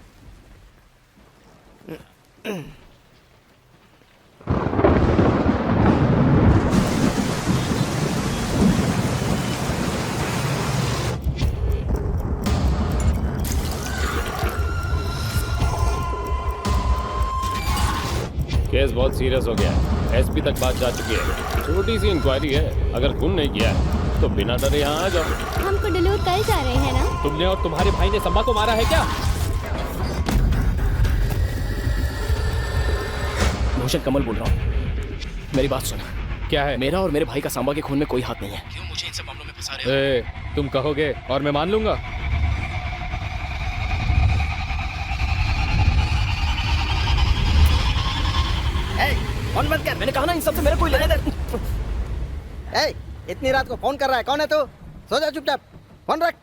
केस बहुत सीरियस हो गया है। एसपी तक बात जा चुकी है। छोटी सी इंक्वायरी है, अगर खून नहीं किया है तो बिना डरे यहाँ आ जाओ। हम कुडलूर कल जा रहे हैं ना? तुमने और तुम्हारे भाई ने संबा को मारा है क्या? भूषण, कमल बोल रहा हूँ, मेरी बात सुनो। क्या है? मेरा और मेरे भाई का सांबा के खून में कोई हाथ नहीं है। क्यों मुझे इन सब मामलों में फंसा रहे हो? तुम कहोगे और मैं मान लूंगा। फोन बंद कर, मैंने कहा ना इन सब से मेरा कोई लेना देना। ए, इतनी रात को फोन कर रहा है, कौन है तू? सो जा चुपचाप, फोन रख।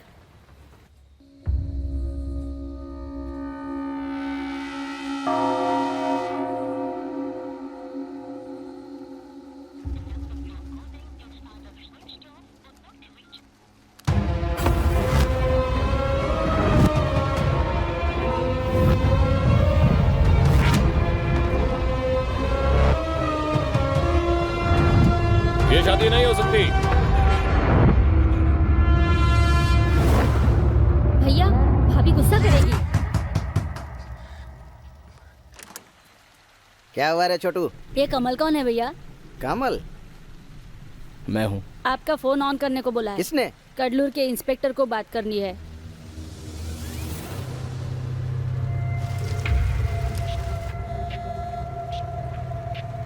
ये शादी नहीं हो सकती। भैया, भाभी गुस्सा करेगी। क्या हुआ रे छोटू? ये कमल कौन है भैया? कमल? मैं हूँ। आपका फोन ऑन करने को बोला है। किसने? कडलूर के इंस्पेक्टर को बात करनी है।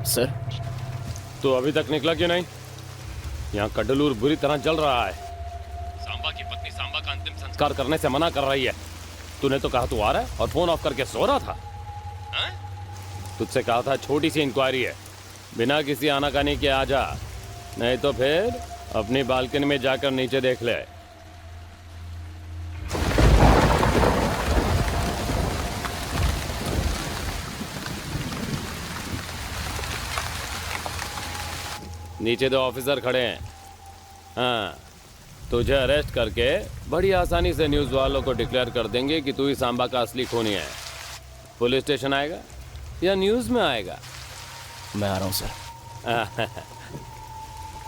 सर, तो अभी तक निकला क्यों नहीं? यहाँ कडलूर बुरी तरह जल रहा है। सांबा की पत्नी सांबा का अंतिम संस्कार करने से मना कर रही है। तूने तो कहा तू आ रहा है और फोन ऑफ करके सो रहा था। तुझसे कहा था छोटी सी इंक्वायरी है, बिना किसी आनाकानी के आ जा, नहीं तो फिर अपनी बालकनी में जाकर नीचे देख ले। नीचे दो ऑफिसर खड़े हैं। हाँ, तुझे अरेस्ट करके बड़ी आसानी से न्यूज़ वालों को डिक्लेयर कर देंगे कि तू ही सांबा का असली खूनी है। पुलिस स्टेशन आएगा या न्यूज़ में आएगा? मैं आ रहा हूँ सर।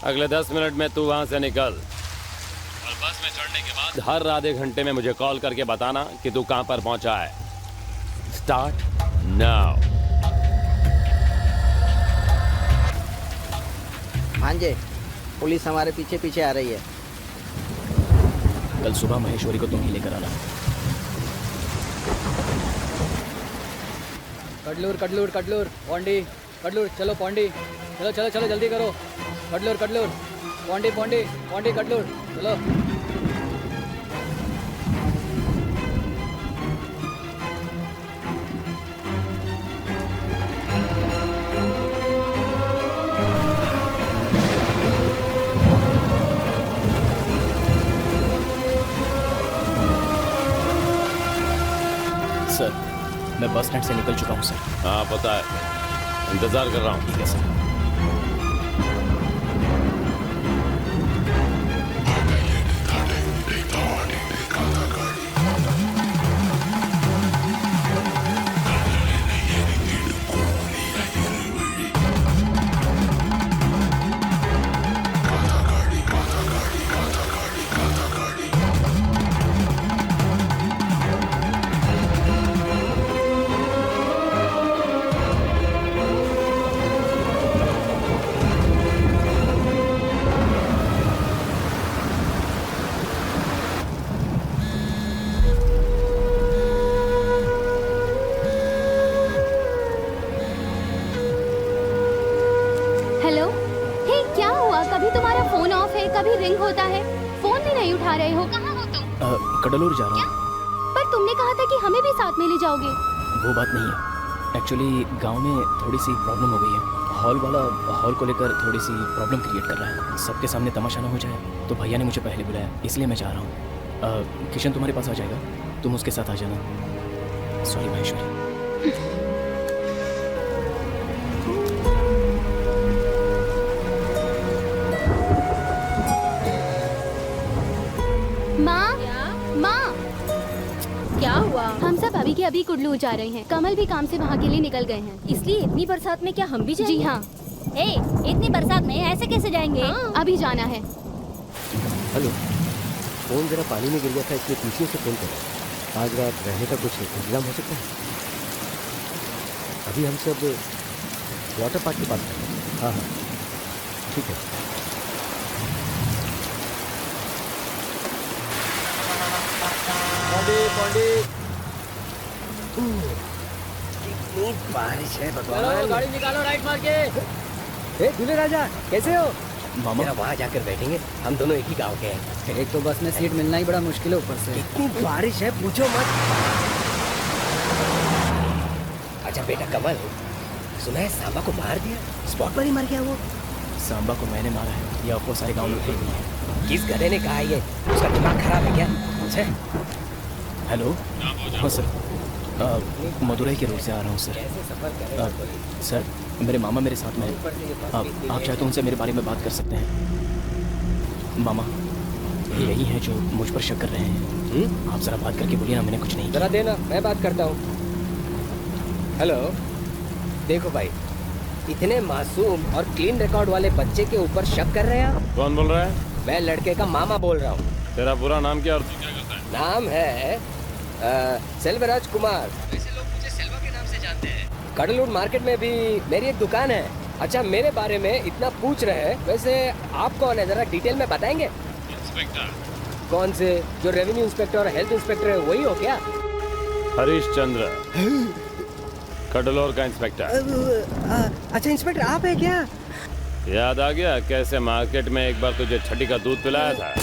अगले 10 मिनट में तू वहाँ से निकल और बस में चढ़ने के बाद हर आधे घंटे में मुझे कॉल करके बताना कि तू कहाँ पर पहुँचा है। Start now. भांजे, पुलिस हमारे पीछे पीछे आ रही है। कल सुबह महेश्वरी को तुम ही लेकर आना। कडलूर कडलूर कडलूर पौंडी कडलूर, चलो पौंडी, चलो चलो चलो जल्दी करो। कडलूर कडलूर पौंडी पौंडी पौंडी कडलूर, चलो। सर, मैं बस स्टैंड से निकल चुका हूँ सर। हाँ पता है, इंतजार कर रहा हूँ। ठीक है सर। कभी रिंग होता है, फोन भी नहीं उठा रहे हो। कहाँ हो तुम? कडलूर जा रहा हूँ। पर तुमने कहा था कि हमें भी साथ में ले जाओगे। वो बात नहीं है, एक्चुअली गांव में थोड़ी सी प्रॉब्लम हो गई है। हॉल वाला हॉल को लेकर थोड़ी सी प्रॉब्लम क्रिएट कर रहा है। सबके सामने तमाशा ना हो जाए, तो भैया ने मुझे पहले बुलाया, इसलिए मैं जा रहा हूँ। किशन तुम्हारे पास आ जाएगा, तुम उसके साथ आ जाना। सॉरी महेश्वरी। क्या हुआ? हम सब अभी के अभी कुडलूर जा रहे हैं। कमल भी काम से वहाँ के लिए निकल गए हैं। इसलिए इतनी बरसात में क्या हम भी जाएंगे? जी हाँ। इतनी बरसात में ऐसे कैसे जाएंगे? अभी जाना है। हेलो, फोन जरा पानी में गिर गया था, इसलिए पीछे से फोन करा। आज रात रहने का कुछ इंतजाम हो सकता है? अभी हम सब वाटर पार्क के पास। हाँ हाँ ठीक है। कितनी बारिश है चलो गाड़ी निकालो राइट मार के। दूल्हे राजा कैसे हो? मामा जरा वहाँ जाकर बैठेंगे, हम दोनों एक ही गांव के हैं। एक तो बस में सीट मिलना ही बड़ा मुश्किल है, ऊपर से इतनी बारिश है पूछो मत। अच्छा बेटा कमल, सुना है सांबा को मार दिया, स्पॉट पर ही मर गया वो। सांबा को मैंने मारा है, ये आपको सारे गांव में फैल गई है। किस गधे ने कहा ये? उसका दिमाग खराब है क्या? छे। हेलो हाँ सर, मदुरई के रोड से आ रहा हूँ सर। सर मेरे मामा मेरे साथ में हैं। आप चाहे तो उनसे मेरे बारे में बात कर सकते हैं। मामा यही हैं जो मुझ पर शक कर रहे हैं। आप जरा बात करके बोलिए ना, मैंने कुछ नहीं जरा देना, मैं बात करता हूँ। हेलो, देखो भाई, इतने मासूम और क्लीन रिकॉर्ड वाले बच्चे के ऊपर शक कर रहे हैं आप? कौन बोल रहा है? मैं लड़के का मामा बोल रहा हूँ। तेरा पूरा नाम क्या और तू क्या करता है? नाम है सेल्वराज कुमार। वैसे लोग मुझे सेल्वा के नाम से जानते हैं। कडलूर मार्केट में भी मेरी एक दुकान है। अच्छा, मेरे बारे में इतना पूछ रहे हैं, वैसे आप कौन है, जरा डिटेल में बताएंगे? इंस्पेक्टर। कौन से? जो रेवेन्यू इंस्पेक्टर और हेल्थ इंस्पेक्टर है, वही हो क्या? हरीश चंद्र, कडलोर का इंस्पेक्टर। अच्छा इंस्पेक्टर आप है क्या? याद आ गया कैसे मार्केट में एक बार तुझे छठी का दूध पिलाया था?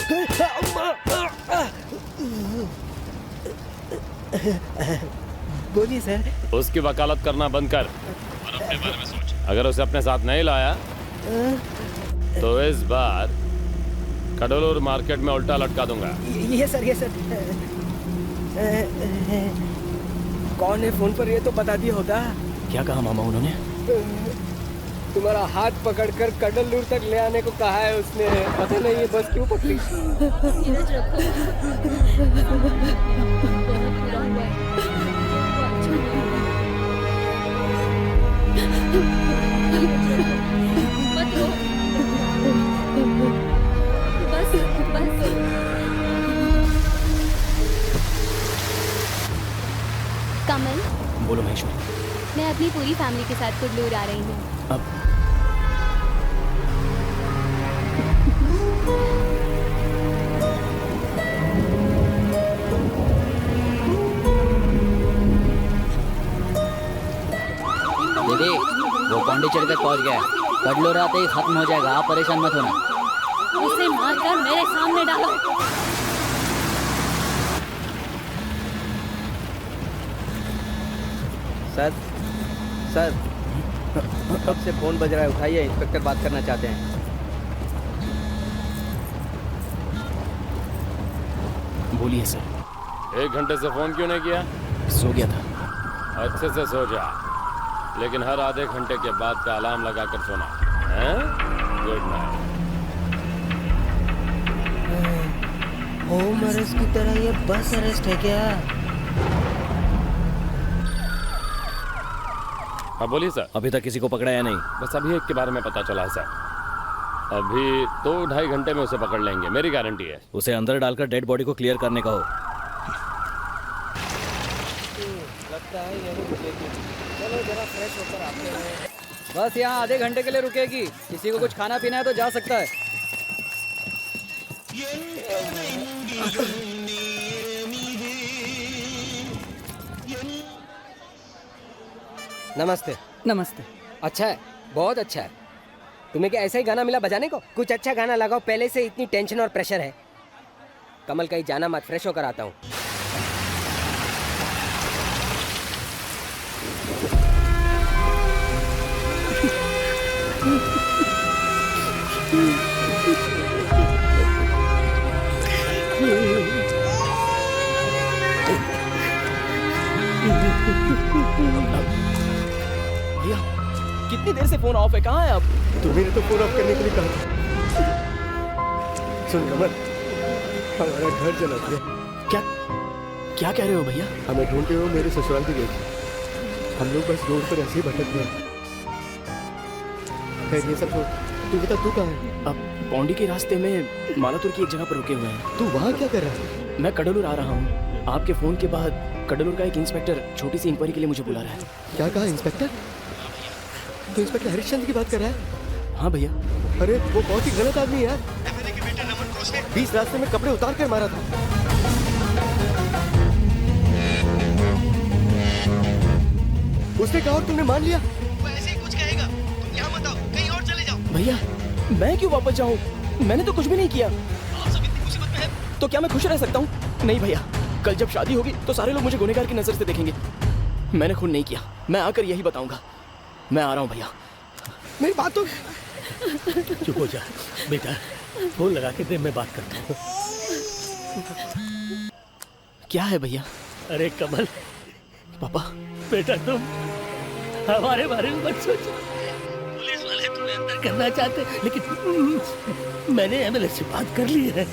बोलिए सर। उसकी वकालत करना बंद कर और अपने बारे में सोच। अगर उसे अपने साथ नहीं लाया तो इस बार कडलोर मार्केट में उल्टा लटका दूंगा। ये सर, ये सर। कौन है फोन पर, ये तो बता दिया होता। क्या कहा मामा उन्होंने? तुम्हारा हाथ पकड़कर कडलूर तक ले आने को कहा है उसने। पता नहीं ये बस क्यों पकड़ी। मत रो। बस बस। कमल, बोलो महेश्वरी। मैं अपनी पूरी फैमिली के साथ कुडलूर आ रही हूँ। अब दीदी वो पौंडीचेरी तक पहुंच गया है, कडलोर आते ही खत्म हो जाएगा, आप परेशान मत होना। उसे मारकर मेरे सामने डालो। सर सर, कब से फोन बज रहा है, उठाइए, इंस्पेक्टर बात करना चाहते हैं। बोलिए सर। 1 घंटे से फोन क्यों नहीं किया? सो गया था। अच्छे से सो जा, लेकिन हर आधे घंटे के बाद का अलार्म लगा कर सोना है। Good night. होम अरेस्ट की तरह ये बस अरेस्ट है क्या? हाँ बोलिए सर। अभी तक किसी को पकड़ा या नहीं? बस अभी एक के बारे में पता चला है सर। अभी 2-2.5 घंटे में उसे पकड़ लेंगे, मेरी गारंटी है। उसे अंदर डालकर डेड बॉडी को क्लियर करने का हो। लगता है यही रुकेगी। चलो जरा फ्रेश होकर आते हैं। बस यहाँ आधे घंटे के लिए रुकेगी। किसी को कुछ खाना पीना है तो जा सकता है। नमस्ते। नमस्ते। अच्छा है, बहुत अच्छा है। तुम्हें क्या ऐसा ही गाना मिला बजाने को? कुछ अच्छा गाना लगाओ, पहले से इतनी टेंशन और प्रेशर है। कमल कहीं जाना मत, फ्रेश होकर आता हूँ। भैया कितनी देर से फोन ऑफ है, कहाँ है आप? तुम्हें तो फोन ऑफ करने के लिए कहा। सुन कमल, हमारा घर जला दिया। क्या क्या कह रहे हो भैया? हमें ढूंढते हुए मेरे ससुराल की गई। हम लोग बस रोड पर ऐसे ही भटक गए। खैर ये सब छोड़, तू बता तू कहाँ है? अब पौंडी के रास्ते में मालातुर की एक जगह पर रुके हुए हैं। तू वहाँ क्या कर रहा है? मैं कडलूर आ रहा हूँ। आपके फोन के बाद कडलूर का एक इंस्पेक्टर छोटी सी इंक्वायरी के लिए मुझे बुला रहा है। क्या कहा इंस्पेक्टर? तो इंस्पेक्टर हरिश्चंद्र की बात कर रहा है? हाँ भैया। अरे वो बहुत ही गलत आदमी है यार। एमएलए के बेटे रमन घोष ने 20 रास्ते में कपड़े उतार कर मारा था। उसने कहा और तुमने मान लिया? वो ऐसे ही कुछ कहेगा। तुम यहाँ मत आओ, कहीं और चले जाओ। भैया मैं क्यों वापस जाऊँ? मैंने तो कुछ भी नहीं किया। आप सब इतनी मुसीबत में हैं। तो क्या मैं खुश रह सकता हूँ? नहीं भैया, कल जब शादी होगी तो सारे लोग मुझे गुनहगार की नजर से देखेंगे। मैंने खून नहीं किया। मैं आकर यही बताऊंगा। मैं आ रहा हूँ भैया। मेरी बात तो चुप हो जा बेटा, फोन लगा के दे, मैं बात करता हूँ। क्या है भैया? अरे कमल पापा, बेटा तुम हमारे बारे में मत सोचो। पुलिस वाले तुम्हें अंदर करना चाहते, लेकिन मैंने एमएलए से बात कर ली है।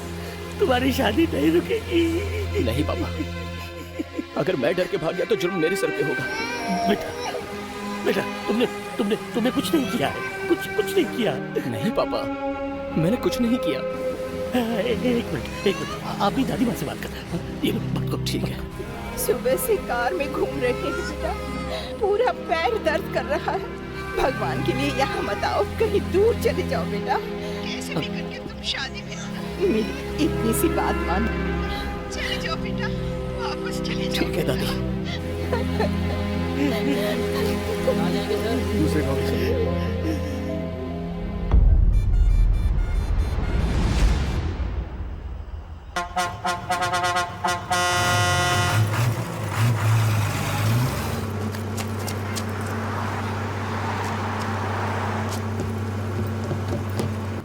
तुम्हारी शादी नहीं रुकेगी। नहीं पापा, अगर मैं डर के भाग गया तो जुर्म मेरे सर पे होगा। बेटा बेटा तुमने कुछ नहीं किया है, कुछ नहीं किया। नहीं पापा, मैंने कुछ नहीं किया। एक मिनट, आप भी दादी माँ से बात कर। ये बात को ठीक है। सुबह से कार में घूम रहे हैं बेटा, पूरा पैर दर्द कर रहा है। भगवान के लिए यहाँ मत आओ, कहीं दूर चले जाओ बेटा। कैसे भी करके तुम शादी में मेरी इतनी सी बात मान, चले जाओ बेटा, वापस चले जाओ। ठीक है दादी। दूसरे गाँव से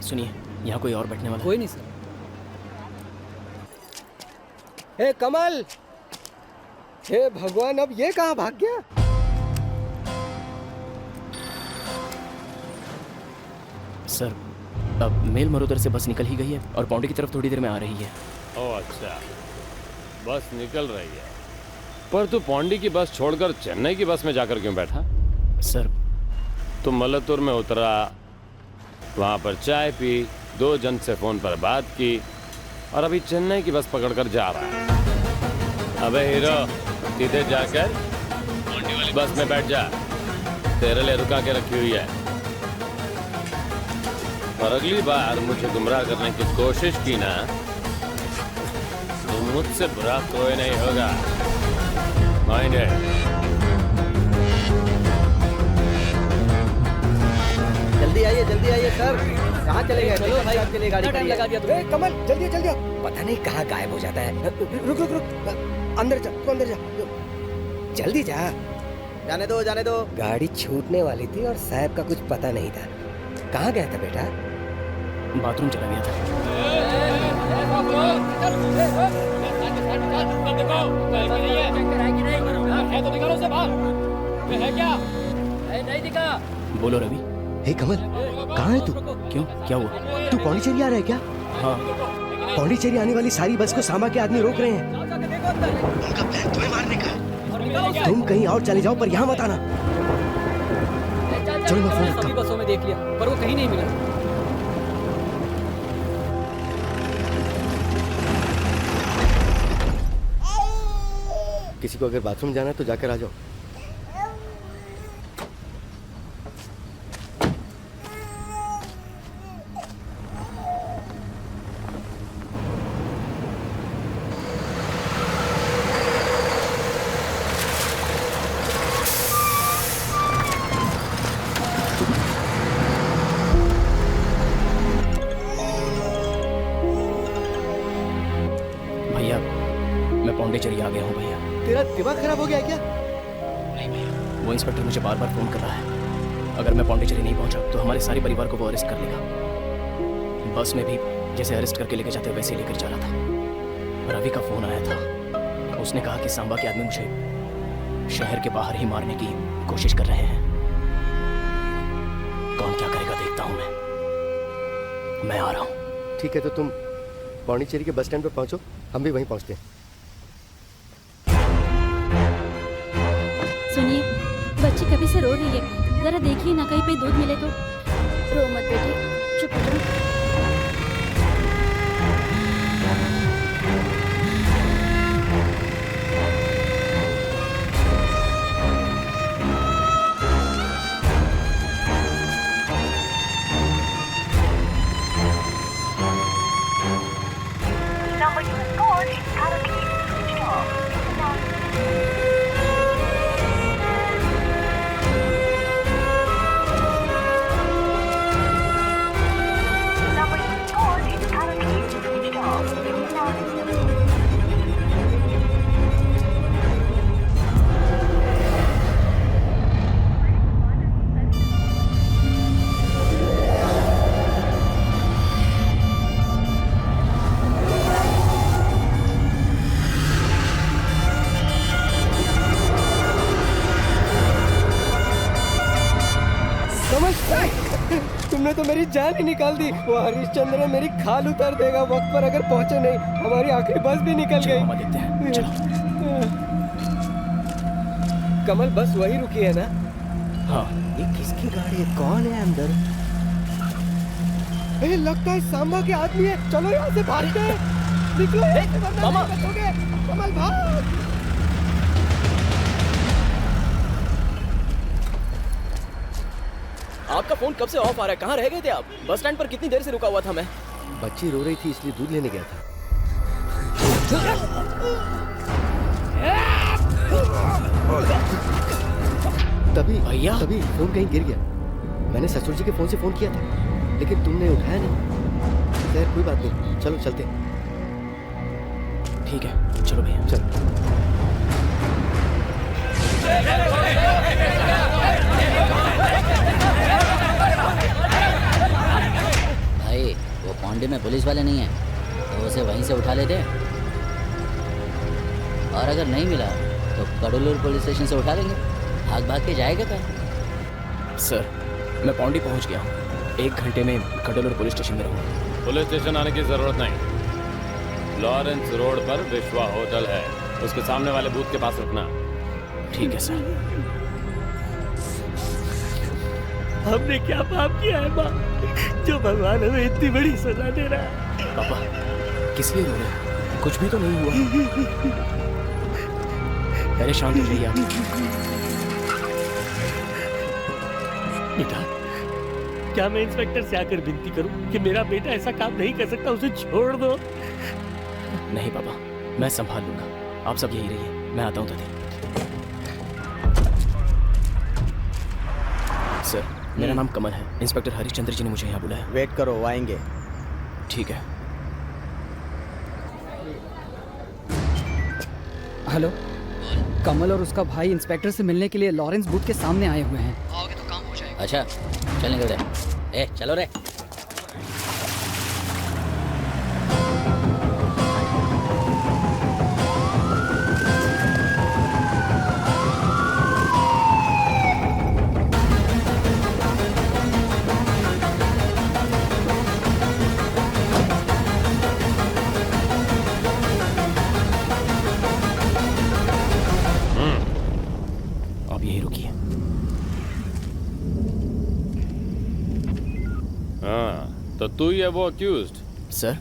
सुनिए, यहाँ कोई और बैठने वाला? कोई नहीं सर। हे कमल, हे भगवान, अब ये कहाँ भाग गया? सर, अब मेल मरोदर से बस निकल ही गई है और पौंडी की तरफ थोड़ी देर में आ रही है। ओह अच्छा, बस निकल रही है। पर तू पौंडी की बस छोड़कर चेन्नई की बस में जाकर क्यों बैठा? सर, तुम मल्लतुर में उतरा, वहाँ पर चाय पी, 2 जन से फोन पर बात की और अभी चेन्नई की बस पकड़कर जा रहा है। अबे हीरो, सीधे जाकर पौंडी वाली बस में बैठ जा, तेरे लिए रुका के रखी हुई है। और अगली बार मुझे गुमराह करने की कोशिश की ना, तो मुझसे बुरा कोई नहीं होगा। माइंड है। जल्दी आइए सर। कहाँ चले गए? चलो भाई, चले गाड़ी टाइम लगा दिया तुमने। कमल जल्दी जल्दी, पता नहीं कहाँ गायब हो जाता है। रुक रुक रुक, अंदर जा, तू अंदर जा, जल्दी जा। जाने दो। गाड़ी छूटने वाली थी और साहब का कुछ पता नहीं था। कहाँ गया था बेटा? बाथरूम चला गया था। नहीं दिखा। बोलो रवि। हे कमल, कहाँ है तू? क्यों, क्या हुआ? तू पौंडीचेरी आ रहा है क्या? हाँ। पौंडीचेरी आने वाली सारी बस को सांबा के आदमी रोक रहे हैं। उनका प्लान तुम्हें मारने का है। तुम कहीं और चले जाओ, पर यहाँ मत आना। चलो मैं फोन रखता सभी हूँ। बसों में देख लिया, पर वो कहीं नहीं मिला। किसी को अगर बाथरूम जाना है तो जाकर आ जाओ। भैया, मैं पौंडीचेरी आ गया हूँ भैया। तेरा दिमाग खराब हो गया क्या? नहीं भैया, वो इंस्पेक्टर मुझे बार बार फोन कर रहा है। अगर मैं पौंडीचेरी नहीं पहुंचा तो हमारे सारे परिवार को वो अरेस्ट कर लेगा। बस में भी जैसे अरेस्ट करके लेके जाते वैसे ही लेकर जा रहा था। रवि का फोन आया था, उसने कहा कि सांबा के आदमी मुझे शहर के बाहर ही मारने की कोशिश कर रहे हैं। कौन क्या करेगा देखता हूँ मैं आ रहा हूँ। ठीक है, तो तुम पौंडीचेरी के बस स्टैंड पर पहुंचो, हम भी वहीं पहुंचते हैं। सुनिए, बच्ची कभी से रो रही है, जरा देखिए ना कहीं पे दूध मिले तो। रो मत बेटी, चुप हो जाओ। तुमने तो मेरी जान ही निकाल दी। वो हरिश्चंद्र मेरी खाल उतार देगा वक्त पर अगर पहुंचे नहीं। हमारी आखिरी बस भी निकल गई। देखते हैं, चलो। कमल बस वही रुकी है ना? हाँ। ये किसकी गाड़ी है? कौन है अंदर? लगता है सांबा के आदमी है। चलो यहाँ से भागते हैं। निकलो मामा। कमल भाग। आपका फोन कब से ऑफ आ रहा है? कहाँ रह गए थे आप? बस स्टैंड पर कितनी देर से रुका हुआ था मैं। बच्ची रो रही थी इसलिए दूध लेने गया था। तभी फोन कहीं गिर गया। मैंने ससुर जी के फोन से फोन किया था लेकिन तुमने उठाया नहीं। खैर कोई बात नहीं, चलो चलते। ठीक है चलो भैया। चल। भाई वो पौंडी में पुलिस वाले नहीं है तो उसे वहीं से उठा लेते, और अगर नहीं मिला तो कडुलूर पुलिस स्टेशन से उठा लेंगे। भाग भाग के जाएगा क्या? सर मैं पौंडी पहुंच गया हूँ। 1 घंटे में कडुलूर पुलिस स्टेशन में रहूँगा। पुलिस स्टेशन आने की जरूरत नहीं। लॉरेंस रोड पर विश्वा होटल है, उसके सामने वाले बूथ के पास रुकना। ठीक है सर। हमने क्या पाप किया है माँ, जो भगवान हमें इतनी बड़ी सजा दे रहा है? पापा किस लिए रो रहे हैं? कुछ भी तो नहीं हुआ। पहले शांत हो जाइए आप। बेटा क्या मैं इंस्पेक्टर से आकर विनती करूं कि मेरा बेटा ऐसा काम नहीं कर सकता, उसे छोड़ दो। नहीं पापा, मैं संभाल लूंगा। आप सब यही रहिए, मैं आता हूँ तभी। सर मेरा नाम कमल है। इंस्पेक्टर हरिश्चंद्र जी ने मुझे यहाँ बुलाया। वेट करो, वो आएंगे। ठीक है। हेलो, कमल और उसका भाई इंस्पेक्टर से मिलने के लिए लॉरेंस बूथ के सामने आए हुए हैं। आओगे तो काम हो जाएगा। अच्छा चल निकल रे। चलो रे। आप यही रुकिए। हाँ तो तू ही है वो अक्यूज्ड? सर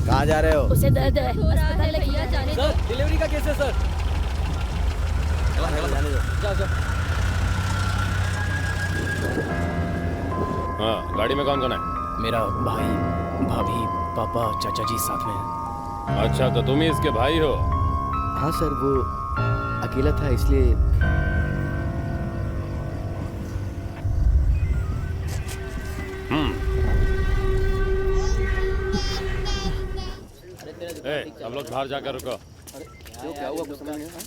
कहाँ जा रहे हो? उसे दर्द है, अस्पताल लेके जाने दो। सर डिलीवरी का केस है सर। जाओ जाओ। हाँ गाड़ी में कौन कौन है? मेरा भाई, भाभी, पापा, चाचा जी साथ में हैं। अच्छा तो तुम ही इसके भाई हो? हाँ सर, वो अकेला था इसलिए। सब लोग बाहर जाकर रुको। क्या हुआ कुछ समझ नहीं आया?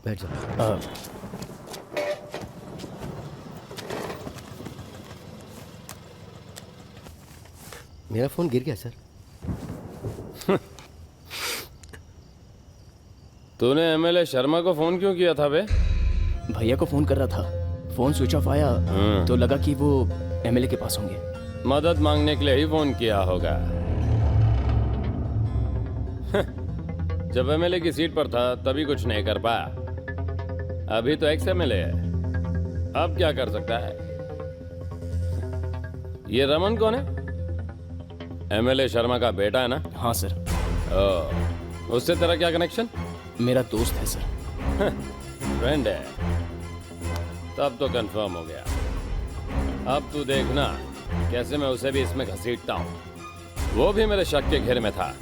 बैठ जाओ। मेरा फोन गिर गया सर। तूने एमएलए शर्मा को फोन क्यों किया था बे? भैया को फोन कर रहा था, फोन स्विच ऑफ आया तो लगा कि वो एमएलए के पास होंगे। मदद मांगने के लिए ही फोन किया होगा। जब एमएलए की सीट पर था तभी कुछ नहीं कर पाया, अभी तो एक्स एमएलए है, अब क्या कर सकता है? ये रमन कौन है? एमएलए शर्मा का बेटा है ना? हाँ सर। उससे तेरा क्या कनेक्शन? मेरा दोस्त है सर। फ्रेंड है, तब तो कंफर्म हो गया। अब तू देखना कैसे मैं उसे भी इसमें घसीटता हूँ। वो भी मेरे शक के घेर में था।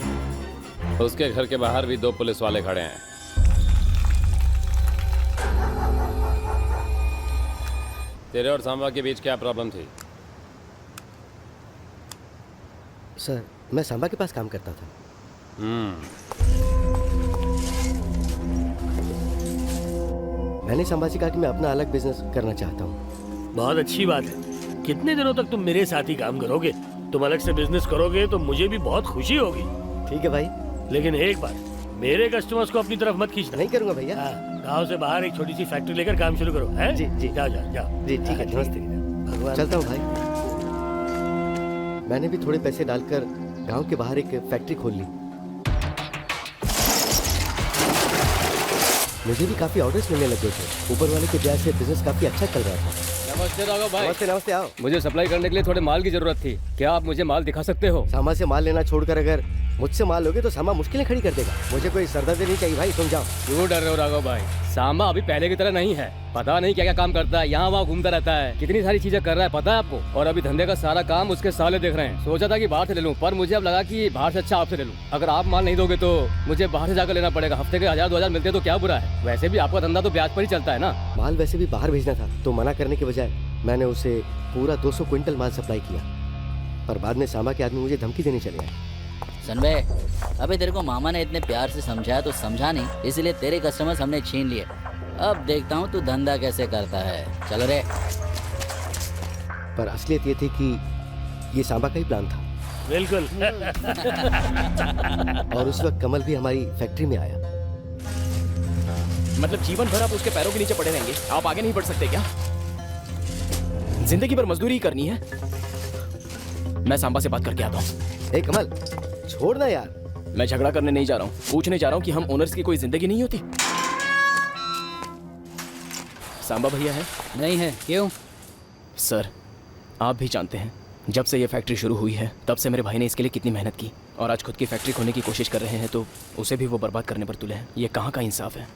उसके घर के बाहर भी 2 पुलिस वाले खड़े हैं। तेरे और सांबा के बीच क्या प्रॉब्लम थी? सर मैं सांबा के पास काम करता था। मैंने सांबा से कहा कि मैं अपना अलग बिजनेस करना चाहता हूँ। बहुत अच्छी बात है। कितने दिनों तक तुम मेरे साथ ही काम करोगे? तुम अलग से बिजनेस करोगे तो मुझे भी बहुत खुशी होगी। ठीक है भाई, लेकिन एक बात, मेरे कस्टमर्स को अपनी तरफ मत खींचना। नहीं करूंगा भैया। गांव से बाहर एक छोटी सी फैक्ट्री लेकर काम शुरू करो। है? जी जी। जाओ जाओ जाओ। जी ठीक है, नमस्ते। भगवान। चलता हूँ भाई। मैंने भी थोड़े पैसे डालकर गांव के बाहर एक फैक्ट्री खोल ली। मुझे भी काफी ऑर्डर्स मिलने लगे थे। ऊपर वाले के ब्याज से बिजनेस काफी अच्छा चल रहा था। नमस्ते राघव भाई। नमस्ते नमस्ते, आओ। मुझे सप्लाई करने के लिए थोड़े माल की जरूरत थी। क्या आप मुझे माल दिखा सकते हो? सामा से माल लेना छोड़कर अगर मुझसे माल लोगे तो सामा मुश्किलें खड़ी कर देगा। मुझे कोई सरदर्दी नहीं चाहिए भाई, तुम जाओ। क्यों डर रहे हो राघव भाई? सांबा अभी पहले की तरह नहीं है। पता नहीं क्या क्या काम करता है, यहाँ वहाँ घूमता रहता है, कितनी सारी चीजें कर रहा है पता है आपको। और अभी धंधे का सारा काम उसके साले देख रहे हैं। सोचा था कि बाहर से ले लूं, पर मुझे अब लगा कि बाहर से अच्छा आपसे ले लूं। अगर आप माल नहीं दोगे तो मुझे बाहर से जाकर लेना पड़ेगा। हफ्ते के 1000-2000 मिलते तो क्या बुरा है। वैसे भी आपका धंधा तो ब्याज पर ही चलता है ना। माल वैसे भी बाहर भेजना था, तो मना करने के बजाय मैंने उसे पूरा 200 क्विंटल माल सप्लाई किया। पर बाद में सांबा के आदमी मुझे धमकी देने चले आए। सनवे, अबे तेरे को मामा ने इतने प्यार से समझाया तो समझा नहीं, इसलिए तेरे कस्टमर्स हमने छीन लिए। अब देखता हूँ तू धंधा कैसे करता है। चल रे। पर असलियत ये थी कि ये सांबा का ही प्लान था। बिल्कुल। और उस वक्त कमल भी हमारी फैक्ट्री में आया। मतलब जीवन भर आप उसके पैरों के नीचे पड़े रहेंगे? आप आगे नहीं बढ़ सकते क्या? जिंदगी भर मजदूरी ही करनी है? मैं सांबा से बात करके आता हूँ। ए कमल, छोड़ ना यार। मैं झगड़ा करने नहीं जा रहा हूँ, पूछने जा रहा हूँ कि हम ओनर्स की कोई जिंदगी नहीं होती। सांबा भैया है? नहीं है। क्यों? सर आप भी जानते हैं, जब से ये फैक्ट्री शुरू हुई है तब से मेरे भाई ने इसके लिए कितनी मेहनत की, और आज खुद की फैक्ट्री खोलने की कोशिश कर रहे हैं तो उसे भी वो बर्बाद करने पर तुले हैं। ये कहाँ का इंसाफ है?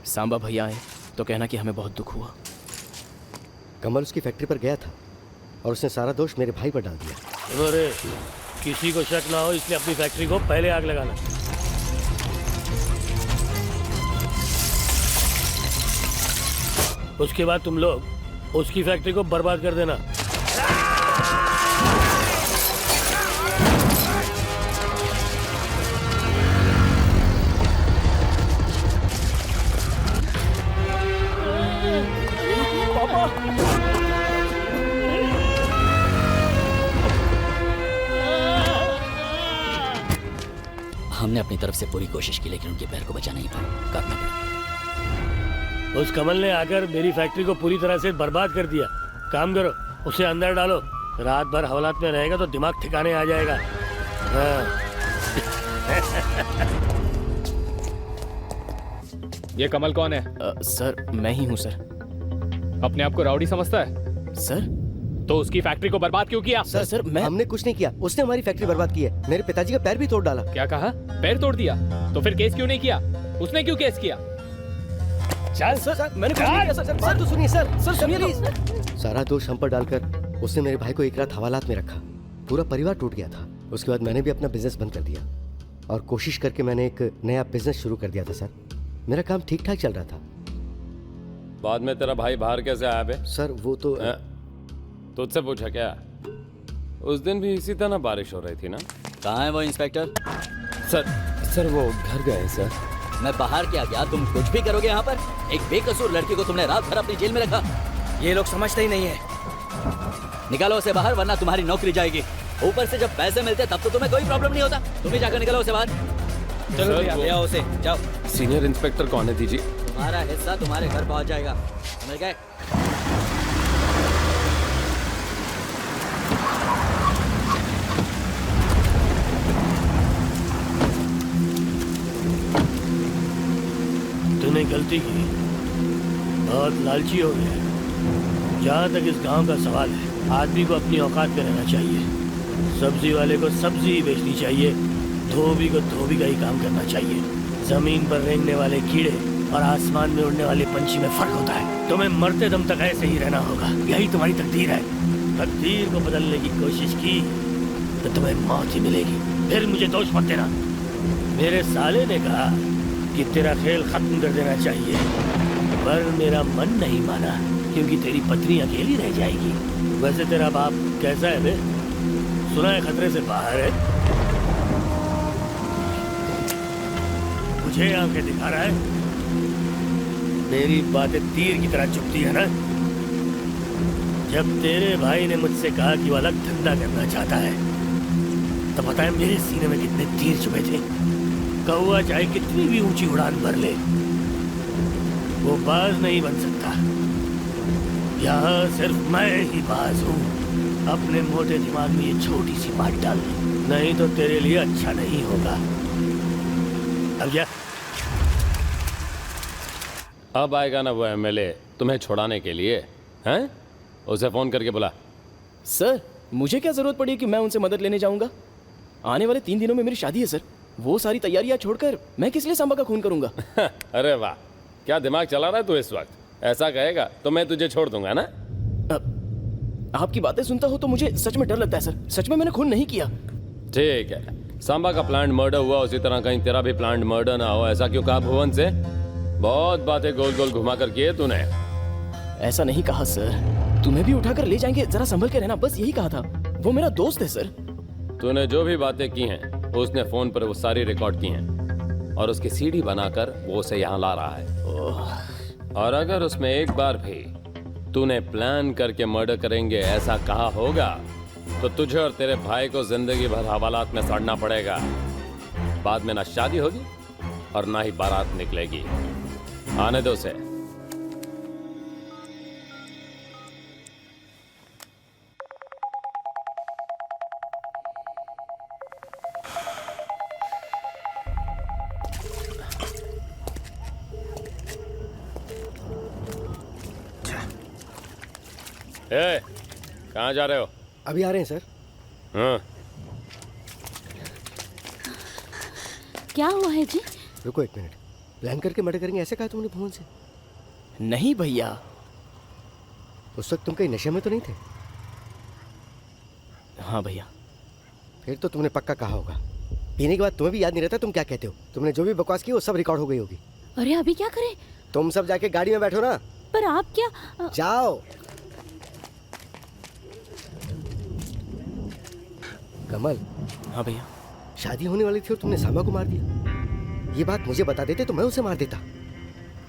सांबा भैया आए तो कहना कि हमें बहुत दुख हुआ। कमल उसकी फैक्ट्री पर गया था और उसने सारा दोष मेरे भाई पर डाल दिया। अरे किसी को शक ना हो इसलिए अपनी फैक्ट्री को पहले आग लगाना। उसके बाद तुम लोग उसकी फैक्ट्री को बर्बाद कर देना। हमने अपनी तरफ से पूरी कोशिश की लेकिन उनके पैर को बचा नहीं पाया। करना पड़ा। उस कमल ने आकर मेरी फैक्ट्री को पूरी तरह से बर्बाद कर दिया। काम करो, उसे अंदर डालो। रात भर हवालात में रहेगा तो दिमाग ठिकाने आ जाएगा। हाँ। ये कमल कौन है? सर मैं ही हूँ सर। अपने आप को राउडी समझता है? सर तो उसकी फैक्ट्री को बर्बाद क्यों किया? सर हमने कुछ नहीं किया, उसने हमारी फैक्ट्री बर्बाद की है। मेरे पिताजी का पैर भी तोड़ डाला। क्या कहा? पैर तोड़ दिया? तो फिर केस क्यों नहीं किया? उसने क्यों केस किया? चल सर, मैंने कुछ नहीं किया सर। बात तो सुनिए सर। सर सुनिए तो। सारा दोष हम पर डालकर उसने मेरे भाई को एक रात हवालात में रखा। पूरा परिवार टूट गया था। उसके बाद मैंने भी अपना बिजनेस बंद कर दिया और कोशिश करके मैंने एक नया बिजनेस शुरू कर दिया था सर। मेरा काम ठीक ठाक चल रहा था। बाद में तेरा भाई बाहर कैसे आया बे? सर वो तो तुझसे पूछा क्या? उस दिन भी इसी तरह बारिश हो रही थी ना? कहाँ है वो इंस्पेक्टर? सर वो घर गए सर। मैं बाहर क्या गया, तुम कुछ भी करोगे यहाँ पर? एक बेकसूर लड़की को तुमने रात भर अपनी जेल में रखा। ये लोग समझते ही नहीं है। निकालो उसे बाहर वरना तुम्हारी नौकरी जाएगी। ऊपर से जब पैसे मिलते तब तो तुम्हें कोई प्रॉब्लम नहीं होता। तुम ही जाकर निकालो उसे बाहर। चलो भैया, ले आओ उसे, जाओ। सीनियर इंस्पेक्टर कौन है दीजिए? तुम्हारा हिस्सा तुम्हारे घर पहुंच जाएगा, समझ गए? तूने गलती की, बहुत लालची हो गया। जहाँ तक इस गांव का सवाल है, आदमी को अपनी औकात में रहना चाहिए। सब्जी वाले को सब्जी ही बेचनी चाहिए, धोबी को धोबी का ही काम करना चाहिए। जमीन पर रेंगने वाले कीड़े और आसमान में उड़ने वाले पंछी में फर्क होता है। तुम्हें मरते दम तक ऐसे ही रहना होगा, यही तुम्हारी तकदीर है। तकदीर को बदलने की कोशिश की तो तुम्हें मौत ही मिलेगी। फिर मुझे दोष मत देना। मेरे साले ने कहा कि तेरा खेल खत्म कर देना चाहिए, पर मेरा मन नहीं माना क्योंकि तेरी पत्नी अकेली रह जाएगी। वैसे तेरा बाप कैसा है बे? सुना है खतरे से बाहर है। मुझे आंखें दिखा रहा है। मेरी बातें तीर की तरह चुभती है ना। जब तेरे भाई ने मुझसे कहा कि वो अलग धंधा करना चाहता है तो पता है मेरे सीने में कितने तीर चुभे थे। कौवा चाहे कितनी भी ऊंची उड़ान भर ले, वो बाज नहीं बन सकता। यहाँ सिर्फ मैं ही बाज हूँ। अपने मोटे दिमाग में ये छोटी सी बात डाल, नहीं तो तेरे लिए अच्छा नहीं होगा। अब क्या? अब आएगा ना वो एमएलए तुम्हें छुड़ाने के लिए, हैं? उसे फोन करके बुला। सर मुझे क्या जरूरत पड़ी कि मैं उनसे मदद लेने जाऊंगा? आने वाले 3 दिनों में मेरी शादी है सर। वो सारी तैयारियां छोड़कर मैं किस लिए सांबा का खून करूंगा? अरे वाह, क्या दिमाग चला रहा है तू इस वक्त। ऐसा कहेगा तो मैं तुझे छोड़ दूंगा ना। आपकी बातें सुनता हूं तो मुझे सच में डर लगता है सर। सच में मैंने खून नहीं किया। ठीक है, सांबा का प्लान्ड मर्डर हुआ, उसी तरह कहीं तेरा भी प्लान्ड मर्डर ना हो, ऐसा क्यों कहा भुवन से? बहुत बातें गोल गोल घुमा कर किए तूने। ऐसा नहीं कहा सर। तुम्हें भी उठाकर ले जाएंगे, जरा संभल के रहना, बस यही कहा था। वो मेरा दोस्त है सर। तूने जो भी बातें की हैं उसने फोन पर वो सारी रिकॉर्ड की हैं और उसकी सीडी बनाकर वो उसे यहाँ ला रहा है। और अगर उसमें एक बार भी तूने प्लान करके मर्डर करेंगे ऐसा कहा होगा तो तुझे और तेरे भाई को जिंदगी भर हवालात में सड़ना पड़ेगा। बाद में ना शादी होगी और ना ही बारात निकलेगी। आने दो उसे। ए, कहाँ जा रहे हो? अभी आ रहे हैं सर। हाँ। क्या हुआ है जी? रुको 1 मिनट। प्लान करके मर्डर करेंगे ऐसे कहा तुमने भुवन से? नहीं भैया। उस वक्त तुम कहीं नशे में तो नहीं थे? हाँ भैया। फिर तो तुमने पक्का कहा होगा। पीने के बाद तुम्हें भी याद नहीं रहता तुम क्या कहते हो। तुमने जो भी बकवास की वो सब रिकॉर्ड हो गई होगी। अरे अभी क्या करें? तुम सब जाके गाड़ी में बैठो ना। पर आप क्या? जाओ। कमल। हाँ भैया। शादी होने वाली थी और तुमने सांबा को मार दिया। ये बात मुझे बता देते तो मैं उसे मार देता।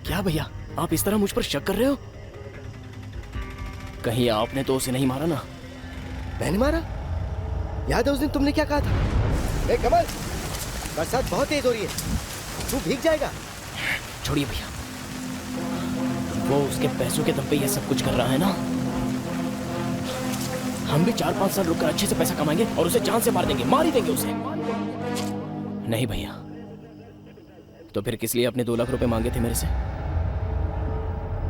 क्या भैया, आप इस तरह मुझ पर शक कर रहे हो? कहीं आपने तो उसे नहीं मारा ना? मैंने मारा? याद है उस दिन तुमने क्या कहा था? ए कमल, बरसात बहुत तेज हो रही है, तू भीग जाएगा। छोड़िए भैया, वो उसके पैसों के दम पे ये सब कुछ कर रहा है ना। हम भी 4-5 साल रुककर अच्छे से पैसा कमाएंगे और उसे जान से मार देंगे, मार ही देंगे उसे। नहीं भैया, तो फिर किस लिए आपने 2 लाख रुपए मांगे थे मेरे से?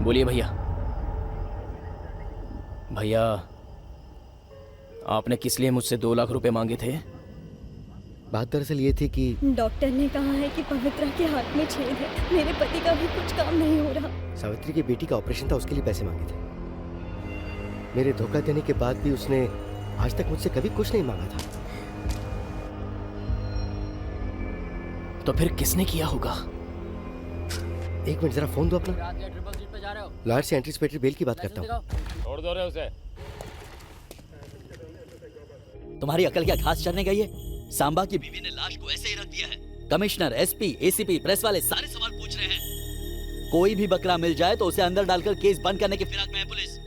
बोलिए भैया। भैया, आपने किस लिए मुझसे 2 लाख रुपए मांगे थे? बात दरअसल ये थी कि डॉक्टर ने कहा है कि पवित्रा के हाथ में छेद है। मेरे पति का भी कुछ काम नहीं हो रहा। सावित्री की बेटी का ऑपरेशन था, उसके लिए पैसे मांगे थे। मेरे धोखा देने के बाद भी उसने आज तक मुझसे कभी कुछ नहीं मांगा था। तो फिर किसने किया होगा? 1 मिनट, जरा फोन दो अपना। लॉयर से एंटीसिपेटरी बेल की बात करता हूँ। छोड़ दो रे उसे। तुम्हारी अकल क्या घास चरने गई है? सांबा की बीवी ने लाश को ऐसे ही रख दिया है। कमिश्नर, एसपी, एसीपी, प्रेस वाले सारे सवाल पूछ रहे हैं। कोई भी बकरा मिल जाए तो उसे अंदर डालकर केस बंद करने की फिराक में है पुलिस।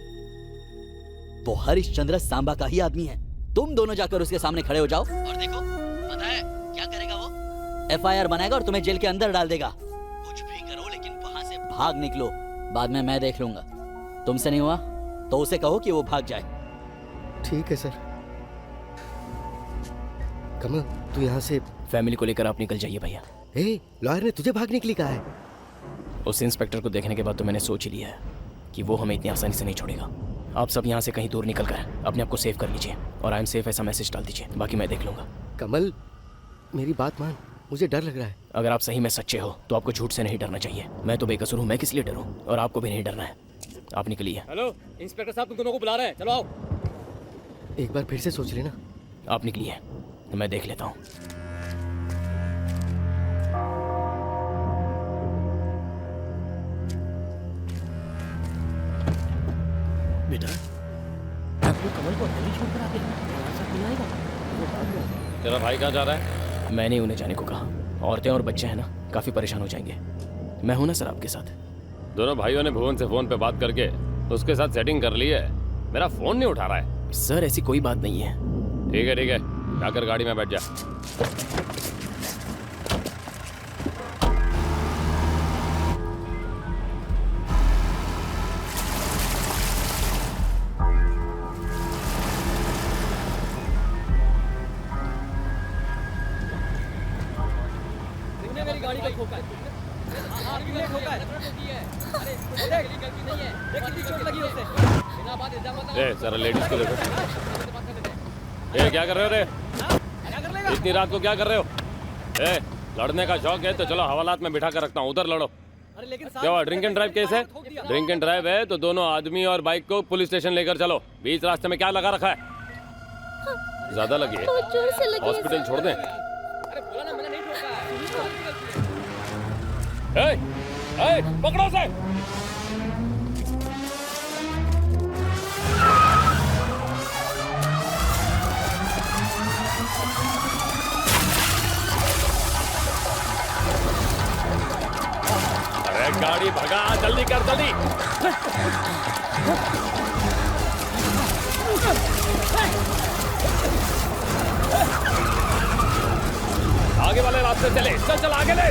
वो हरिश्चंद्र सांबा का ही आदमी है। तुम दोनों जाकर उसके सामने खड़े हो जाओ और देखो, पता है क्या करेगा वो? FIR बनाएगा और तुम्हें जेल के अंदर डाल देगा। कुछ भी करो लेकिन वहां से भाग निकलो, बाद में मैं देख लूंगा। तुमसे नहीं हुआ तो उसे कहो कि वो भाग जाए। ठीक है सर। कमल, तू यहाँ से फैमिली को लेकर आप निकल जाइए भैया। लॉयर ने तुझे भागने के लिए कहा है। उस इंस्पेक्टर को देखने के बाद तो मैंने सोच ही लिया है कि वो हमें इतनी आसानी से नहीं छोड़ेगा। आप सब यहाँ से कहीं दूर निकल कर अपने आप को सेव कर लीजिए और आई एम सेफ ऐसा मैसेज डाल दीजिए, बाकी मैं देख लूंगा। कमल, मेरी बात मान, मुझे डर लग रहा है। अगर आप सही में सच्चे हो तो आपको झूठ से नहीं डरना चाहिए। मैं तो बेकसूर हूँ, मैं किस लिए डरूं? और आपको भी नहीं डरना है। आप निकलिए। हेलो इंस्पेक्टर साहब, तुम दोनों को बुला रहे हैं, चलो आओ। एक बार फिर से सोच लेना। आप निकलिए, मैं देख लेता हूँ। बेटा आपको कमल को अकेले छोड़कर आ गया, ऐसा नहीं आएगा। वो भाग गया। तेरा भाई कहाँ जा रहा है? मैंने उन्हें जाने को कहा। औरतें और बच्चे हैं ना, काफी परेशान हो जाएंगे। मैं हूं ना सर आपके साथ। दोनों भाइयों ने भुवन से फोन पे बात करके उसके साथ सेटिंग कर ली है। मेरा फोन नहीं उठा रहा है। सर ऐसी कोई बात नहीं है। ठीक है जाकर गाड़ी में बैठ जा। मेरी गाड़ी का ठोका है। तुमने ठोका है। अरे मेरी गलती नहीं है, देख कितनी चोट लगी उसे। बिना बात इल्जाम मत लगाओ। जरा लेडीज को देखो। क्या कर रहे हो रे? इतनी रात को क्या कर रहे हो? लड़ने का शौक है तो चलो हवालात में बिठा कर रखता हूँ, उधर लड़ो। क्या हुआ, ड्रिंक एंड ड्राइव केस है? ड्रिंक एंड ड्राइव है तो दोनों आदमी और बाइक को पुलिस स्टेशन लेकर चलो। बीच रास्ते में क्या लगा रखा है? ज्यादा लगी है, हॉस्पिटल छोड़ दें। पकड़ो से। अरे गाड़ी भगा, जल्दी कर जल्दी। आगे वाले रास्ते चले, चल चल आगे ले।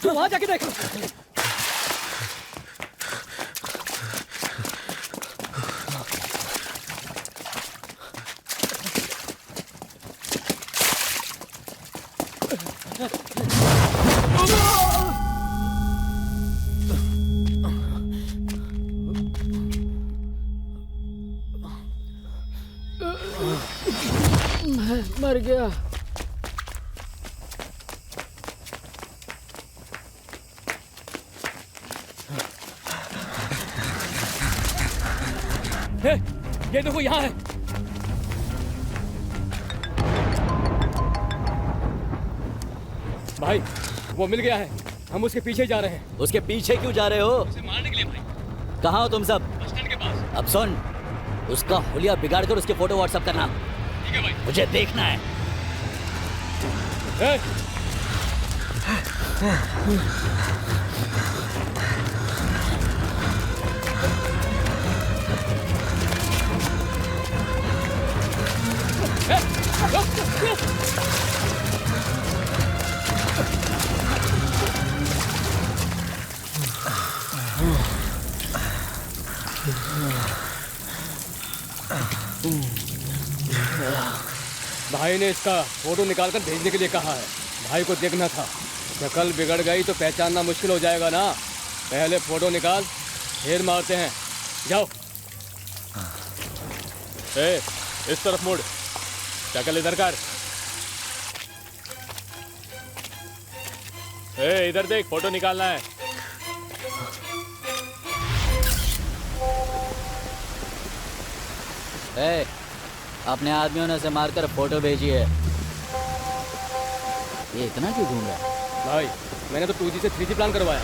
तू वहां जाके देख। मर गया। ये देखो यहाँ है। भाई वो मिल गया है, हम उसके पीछे जा रहे हैं। उसके पीछे क्यों जा रहे हो? उसे मारने के लिए भाई। कहाँ हो तुम सब? बस स्टैंड के पास। अब सुन, उसका हुलिया बिगाड़ कर उसके फोटो व्हाट्सएप करना। ठीक है भाई। मुझे देखना है। भाई ने इसका फोटो निकालकर भेजने के लिए कहा है। भाई को देखना था, शक्ल बिगड़ गई तो पहचानना मुश्किल हो जाएगा ना। पहले फोटो निकाल, फिर मारते हैं। जाओ। इस तरफ मुड़, शक्ल इधर कर। इधर देख, फोटो निकालना है। अपने आदमियों ने से मारकर फोटो भेजी है। ये इतना क्यों घूम रहा है? भाई मैंने तो 2G से 3G प्लान करवाया।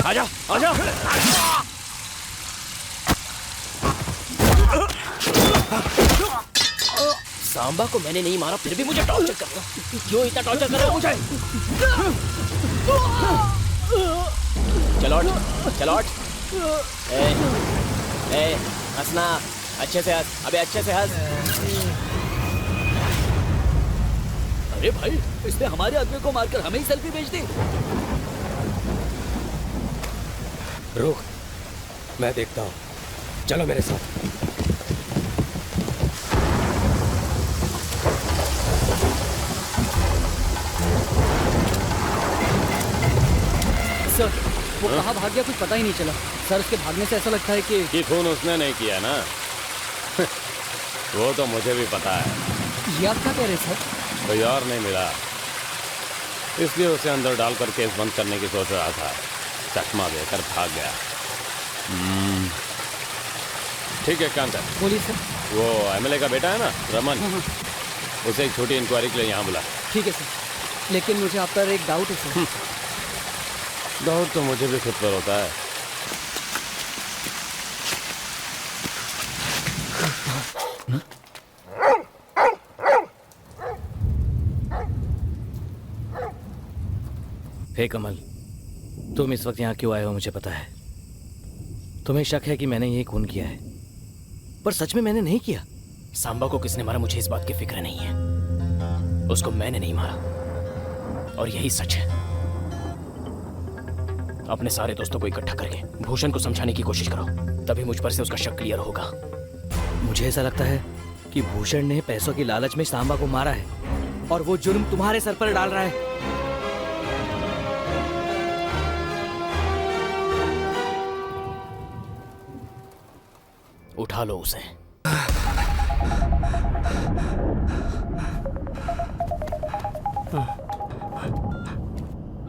आजा आजा। सांबा को मैंने नहीं मारा फिर भी मुझे टॉर्चर कर रहा है। क्यों इतना टॉर्चर कर रहे हो मुझे? चलो हट, चलो हट। हंसना अच्छे से हंस, अबे अच्छे से हंस। अरे भाई, इसने हमारे आदमी को मारकर हमें ही सेल्फी भेज दी। रुक, मैं देखता हूँ। चलो मेरे साथ। सर, वो कहाँ भाग गया कुछ पता ही नहीं चला। सर, उसके भागने से ऐसा लगता है कि खून उसने नहीं किया ना। वो तो मुझे भी पता है। ये आप क्या कह रहे सर? कोई और नहीं मिला, इसलिए उसे अंदर डालकर केस बंद करने की सोच रहा था। चकमा देकर भाग गया। ठीक है, काम कर। बोलिए सर। वो एमएलए का बेटा है ना, रमन, उसे एक छोटी इंक्वायरी के लिए यहाँ बुला। ठीक है सर, लेकिन मुझे आप पर एक डाउट है सर। डाउट तो मुझे भी खुद पर होता है। हे कमल, तुम इस वक्त यहाँ क्यों आए हो मुझे पता है। तुम्हें शक है कि मैंने ये खून किया है, पर सच में मैंने नहीं किया। सांबा को किसने मारा मुझे इस बात की फिक्र नहीं है। उसको मैंने नहीं मारा, और यही सच है। अपने सारे दोस्तों को इकट्ठा करके भूषण को समझाने की कोशिश करो, तभी मुझ पर से उसका शक क्लियर होगा। मुझे ऐसा लगता है कि भूषण ने पैसों की लालच में सांबा को मारा है, और वो जुर्म तुम्हारे सर पर डाल रहा है। उठा लो उसे।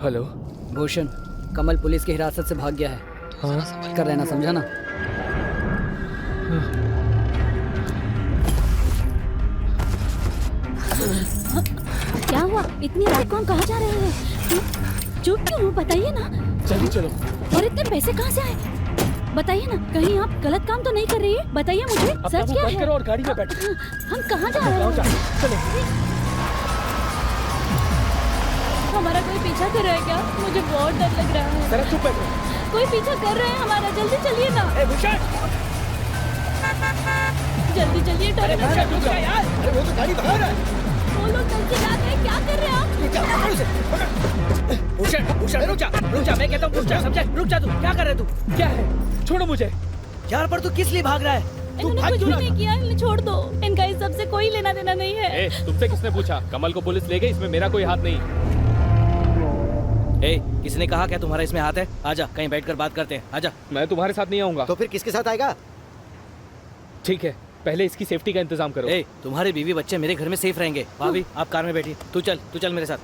हेलो भूषण, कमल पुलिस की हिरासत से भाग गया है। हाँ? कर रहना, समझा ना? क्या हुआ? इतनी रात को हम कहाँ जा रहे हैं? चुप क्यों हो? बताइए ना। जल्दी चलो। और इतने पैसे कहाँ से आए? बताइए ना, कहीं आप गलत काम तो नहीं कर रही है? बताइए मुझे, सच क्या है? और गाड़ी में बैठो। हम कहाँ जा रहे हैं? चलो। हमारा कोई पीछा कर रहा है क्या? मुझे बहुत डर लग रहा है। जरा चुप बैठो। कोई पीछा कर रहा है हमारा, जल्दी चलिए ना। जल्दी चलिए, डर लग रहा है। यार, अरे वो तो गाड़ी बाहर है। वो लोग कल से रात है, क्या कर रहे हैं आप? भूषण रुक जा, मैं कहता हूँ रुक जा, समझा? रुक जा, तू क्या कर रहे तू? क्या है? छोड़ो मुझे। यार पर तू किस लिए भाग रहा है? इन्होंने कुछ भी नहीं किया, इन्हें छोड़ दो। इनका इस सब से कोई लेना देना नहीं है। तुमसे किसने पूछा? कमल को पुलिस ले गई, इसमें मेरा कोई हाथ नहीं। किसने कहा क्या तुम्हारा इसमें हाथ है? आजा, कहीं बैठकर बात करते हैं। आजा। मैं तुम्हारे साथ नहीं आऊंगा। तो फिर किसके साथ आएगा? ठीक है, पहले इसकी सेफ्टी का इंतजाम करो। तुम्हारे बीवी बच्चे मेरे घर में सेफ रहेंगे। भाभी, आप कार में बैठिए। तू चल मेरे साथ।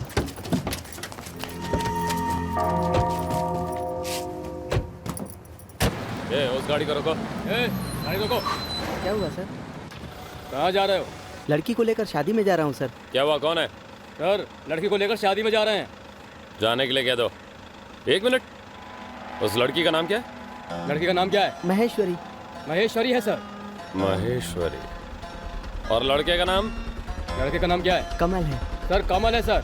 उस गाड़ी को रोको। गाड़ी रोको। क्या हुआ सर? कहाँ जा रहे हो? लड़की को लेकर शादी में जा रहा हूँ सर। क्या हुआ, कौन है? सर, लड़की को लेकर शादी में जा रहे हैं। जाने के लिए कह दो। 1 मिनट, उस लड़की का नाम क्या है? लड़की का नाम क्या है? महेश्वरी। महेश्वरी है सर। महेश्वरी। और लड़के का नाम? लड़के का नाम क्या है? कमल है सर। कमल है सर।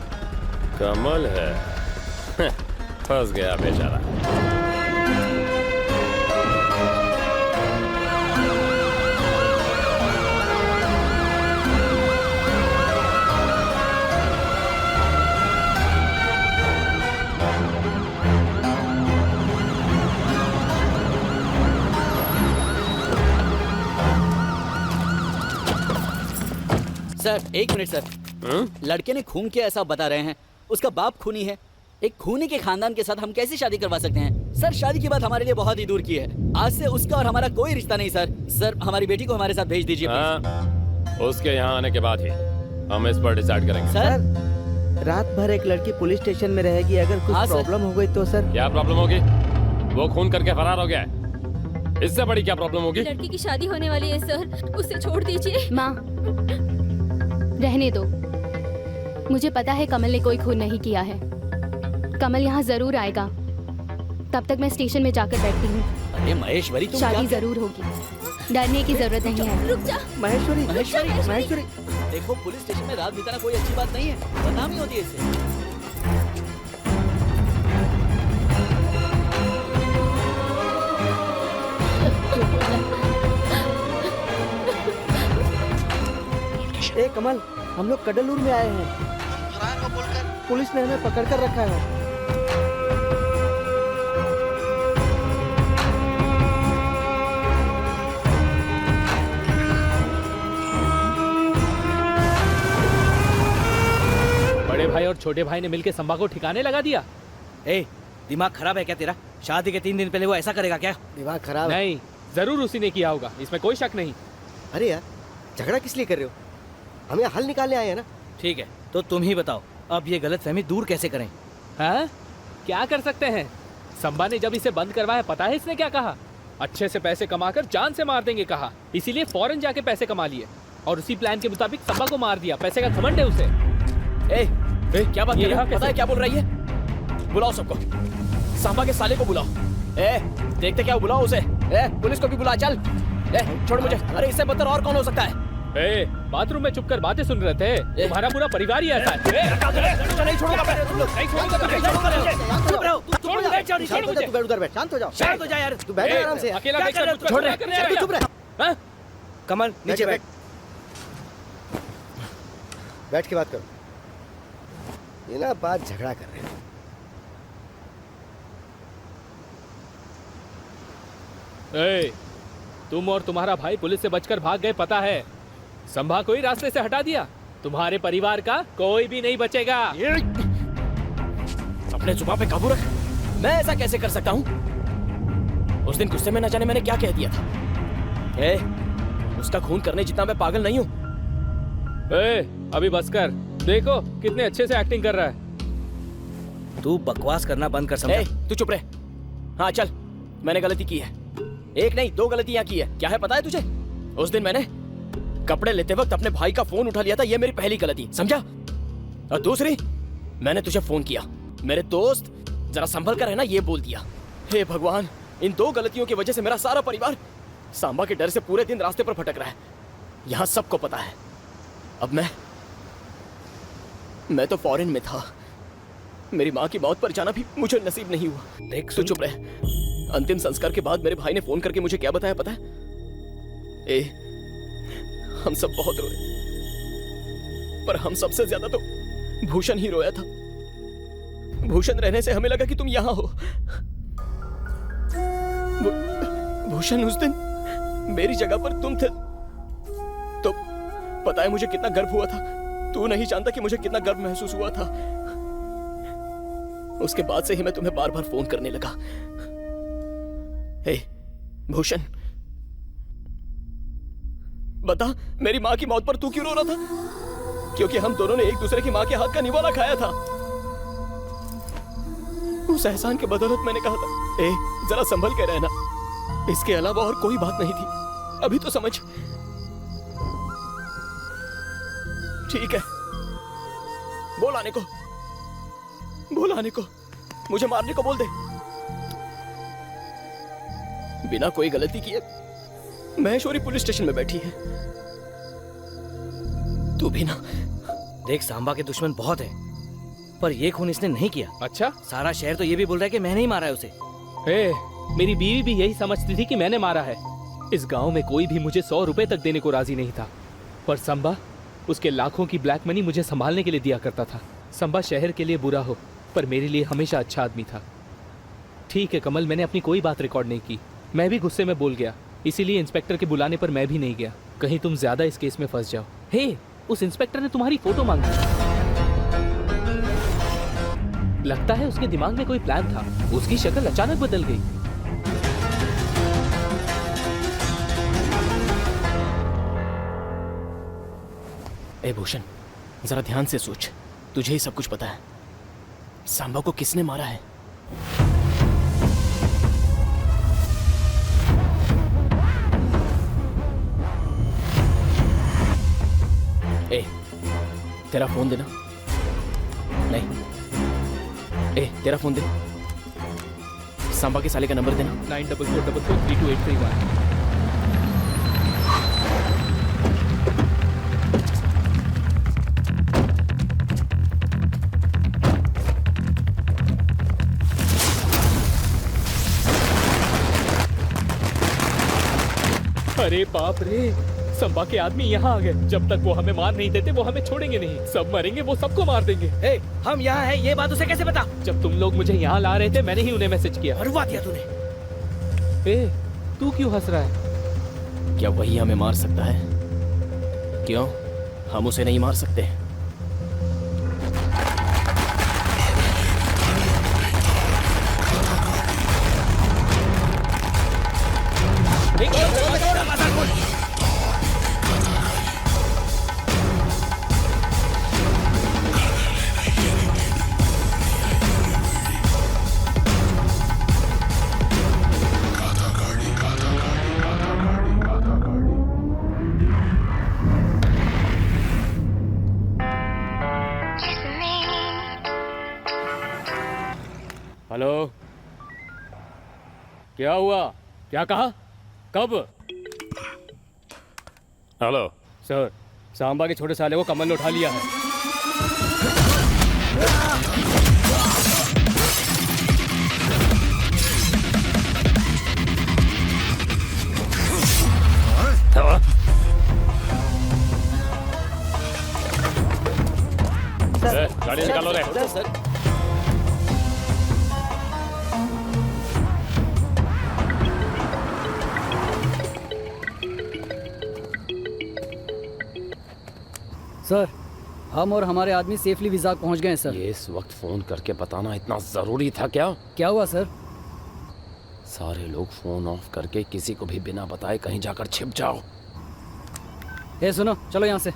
कमल है। फंस गया बेचारा। Sir, 1 minute sir. लड़के ने खून किया ऐसा बता रहे हैं। उसका बाप खूनी है। एक खूनी के खानदान के साथ हम कैसे शादी करवा सकते हैं? सर, शादी की बात हमारे लिए बहुत ही दूर की है। आज से उसका और हमारा कोई रिश्ता नहीं सर। सर, हमारी बेटी को हमारे साथ भेज दीजिए। उसके यहाँ आने के बाद ही हम इस पर डिसाइड करेंगे। सर, रात भर एक लड़की पुलिस स्टेशन में रहेगी। अगर कुछ प्रॉब्लम हो गई तो सर? क्या प्रॉब्लम होगी? वो खून करके फरार हो गया है। इससे बड़ी क्या प्रॉब्लम होगी? लड़की की शादी होने वाली है सर, उसे छोड़ दीजिए। माँ, रहने दो। मुझे पता है कमल ने कोई खून नहीं किया है। कमल यहाँ जरूर आएगा, तब तक मैं स्टेशन में जाकर बैठती हूँ। अरे महेश्वरी तुम शादी क्या जरूर होगी, डरने की जरूरत नहीं है। रुक जा। महेश्वरी महेश्वरी महेश्वरी देखो पुलिस स्टेशन में रात बिताना कोई अच्छी बात नहीं है, बदनामी होती है इससे। ए कमल, हम लोग कडलूर में आए हैं। फरार हो बोलकर पुलिस ने हमें पकड़ कर रखा है। बड़े भाई और छोटे भाई ने मिलकर संभा को ठिकाने लगा दिया। ए, दिमाग खराब है क्या तेरा? शादी के 3 दिन पहले वो ऐसा करेगा क्या? दिमाग खराब है। नहीं, जरूर उसी ने किया होगा, इसमें कोई शक नहीं। अरे यार, झगड़ा किस लिए कर रहे हो? हमें हल निकालने आए हैं ना। ठीक है, तो तुम ही बताओ अब ये गलतफहमी दूर कैसे करें? हाँ? क्या कर सकते हैं? संभा ने जब इसे बंद करवाया, पता है इसने क्या कहा? अच्छे से पैसे कमाकर जान से मार देंगे कहा। इसीलिए फौरन जाके पैसे कमा लिए और उसी प्लान के मुताबिक संभा को मार दिया। पैसे का घमंड है उसे। क्या बात कर रहा है? पता है क्या बोल रही है? बुलाओ सबको, सांबा के साले को बुलाओ। देखते क्या, बुलाओ उसे। पुलिस को भी बुला, चल। छोड़ मुझे। अरे इससे बदतर और कौन हो सकता है? बाथरूम में चुप कर बातें सुन रहे थे। तुम्हारा पूरा परिवार ही ऐसा है। नहीं छोड़ूंगा मैं, तुम लोग नहीं छोड़ूंगा, तुम नहीं छोड़ूंगा। चुप रहो, तू चुप रहो। शांत हो जा, तू बैठ उधर बैठ, शांत हो जाओ। शांत हो जा यार, तू बैठ आराम से। अकेला क्या कर रहे हो? देखकर छोड़ रहे। तू चुप रह। कमल नीचे बैठ। बैठ के बात करो। ये ना बात झगड़ा कर रहे हैं। तुम और तुम्हारा भाई पुलिस से बचकर भाग गए, पता है। संभा को ही रास्ते से हटा दिया। तुम्हारे परिवार का कोई भी नहीं बचेगा। अपने जुबान पे काबू रख। मैं ऐसा कैसे कर सकता हूँ? उस दिन गुस्से में न जाने मैंने क्या कह दिया था। उसका खून करने जितना मैं पागल नहीं हूँ। अभी बस कर, देखो कितने अच्छे से एक्टिंग कर रहा है। तू बकवास करना बंद कर समझा। तू चुप रहे। हाँ चल, मैंने गलती की है। एक नहीं 2 गलतियां की है। क्या है पता है तुझे? उस दिन मैंने कपड़े लेते वक्त अपने भाई का फोन उठा लिया था, ये मेरी पहली गलती, समझा? और दूसरी, मैंने तुझे फोन किया, मेरे दोस्त जरा संभल कर है ना, ये बोल दिया। हे भगवान, इन 2 गलतियों की वजह से मेरा सारा परिवार सांबा के डर से पूरे दिन रास्ते पर भटक रहा है। यहाँ सबको पता है। अब मैं तो फॉरेन में था। मेरी माँ की मौत पर जाना भी मुझे नसीब नहीं हुआ। देख तू चुप रहे। अंतिम संस्कार के बाद मेरे भाई ने फोन करके मुझे क्या बताया पता है? हम सब बहुत रोए, पर हम सबसे ज्यादा तो भूषण ही रोया था। भूषण रहने से हमें लगा कि तुम यहाँ हो। भूषण उस दिन मेरी जगह पर तुम थे तो पता है मुझे कितना गर्व हुआ था। तू नहीं जानता कि मुझे कितना गर्व महसूस हुआ था। उसके बाद से ही मैं तुम्हें बार बार फोन करने लगा। भूषण, बता, मेरी माँ की मौत पर तू क्यों रो रहा था? क्योंकि हम दोनों ने एक दूसरे की माँ के हाथ का निवाला खाया था। उस एहसान के बदौलत मैंने कहा था, जरा संभल के रहना। इसके अलावा और कोई बात नहीं थी। अभी तो समझ। ठीक है, बोल आने को, बोल आने को, मुझे मारने को बोल दे। बिना कोई गलती किए महेश्वरी पुलिस स्टेशन में बैठी है। तू भी ना। देख, सांबा के दुश्मन बहुत है, पर ये खून इसने नहीं किया। अच्छा? सारा शहर तो ये भी बोल रहा है कि मैंने ही मारा है उसे। मेरी बीवी भी यही समझती थी कि मैंने मारा है। इस गांव में कोई भी मुझे 100 रुपए तक देने को राजी नहीं था, पर संबा उसके लाखों की ब्लैक मनी मुझे संभालने के लिए दिया करता था। संबा शहर के लिए बुरा हो, पर मेरे लिए हमेशा अच्छा आदमी था। ठीक है कमल, मैंने अपनी कोई बात रिकॉर्ड नहीं की। मैं भी गुस्से में बोल गया, इसीलिए इंस्पेक्टर के बुलाने पर मैं भी नहीं गया। कहीं तुम ज्यादा इस केस में फंस जाओ। उस इंस्पेक्टर ने तुम्हारी फोटो मांगी। लगता है उसके दिमाग में कोई प्लान था। उसकी शक्ल अचानक बदल गई। भूषण, जरा ध्यान से सोच। तुझे ही सब कुछ पता है। सांबा को किसने मारा है? तेरा फोन देना। नहीं, तेरा फोन दे। सांबा के साले का नंबर देना। 9444332831। अरे बाप रे, संबा के आदमी यहाँ आ गए। जब तक वो हमें मार नहीं देते वो हमें छोड़ेंगे नहीं। सब मरेंगे, वो सबको मार देंगे। ए, हम यहाँ हैं, ये बात उसे कैसे पता? जब तुम लोग मुझे यहाँ ला रहे थे मैंने ही उन्हें मैसेज किया। मरवा दिया तूने। ए, तू क्यों हंस रहा है? क्या वही हमें मार सकता है? क्यों, हम उसे नहीं मार सकते? हेलो, क्या हुआ? क्या कहा? कब? हेलो सर, सांबा के छोटे साले को कमल ने उठा लिया है। गाड़ी निकालो रे। सर सर, हम और हमारे आदमी सेफली विजाक पहुंच गए हैं सर। ये इस वक्त फोन करके बताना इतना जरूरी था क्या? क्या हुआ सर? सारे लोग फोन ऑफ करके किसी को भी बिना बताए कहीं जाकर छिप जाओ। ए सुनो, चलो यहाँ से।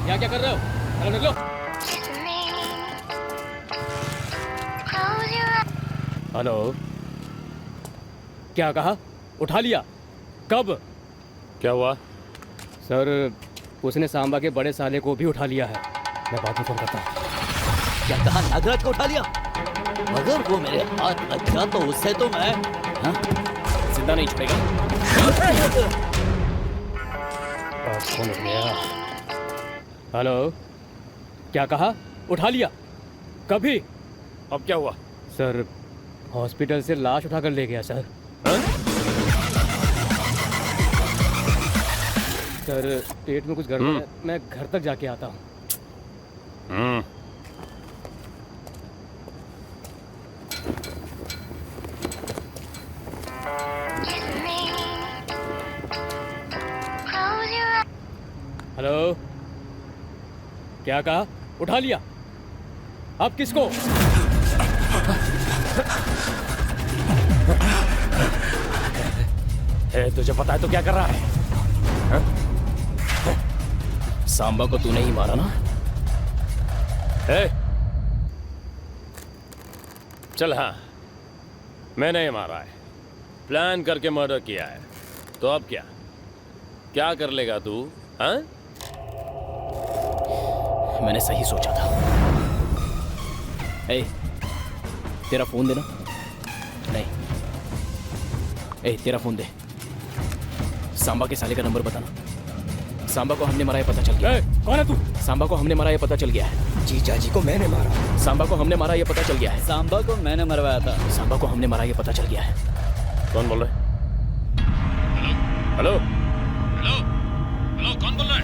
यहाँ क्या कर रहे हो? चलो निकलो। हेलो, क्या कहा? उठा लिया? कब? क्या हुआ? सर, उसने सांबा के बड़े साले को भी उठा लिया है। मैं बाद में फोन करता हूँ। क्या कहा? नागराज को उठा लिया? अगर वो मेरे हाथ लग गया तो उससे तो मैं जिंदा नहीं छोड़ेगा। फोन उठ गया। हेलो, क्या कहा? उठा लिया? कभी? अब क्या हुआ? सर, हॉस्पिटल से लाश उठाकर ले गया सर। सर, पेट में कुछ गड़बड़ है, मैं घर तक जाके आता हूँ। हेलो, क्या कहा? उठा लिया? अब किसको? तुझे पता है तो क्या कर रहा है? सांबा को तूने ही मारा ना? चल हाँ, मैंने ही मारा है, प्लान करके मर्डर किया है। तो अब क्या क्या कर लेगा तू? हाँ? मैंने सही सोचा था। ए, तेरा फोन देना। नहीं, ए, तेरा फोन दे। सांबा के साले का नंबर बताना। सांबा को हमने मारा है, पता चल गया। कौन है तू? सांबा को हमने मारा, ये पता चल गया है। जीजा जी को मैंने मारा। सांबा को हमने मारा, ये पता चल गया है। सांबा को मैंने मरवाया था। सांबा को हमने मारा, ये पता चल गया है। कौन बोल रहा है? हेलो हेलो हेलो, कौन बोल रहा है?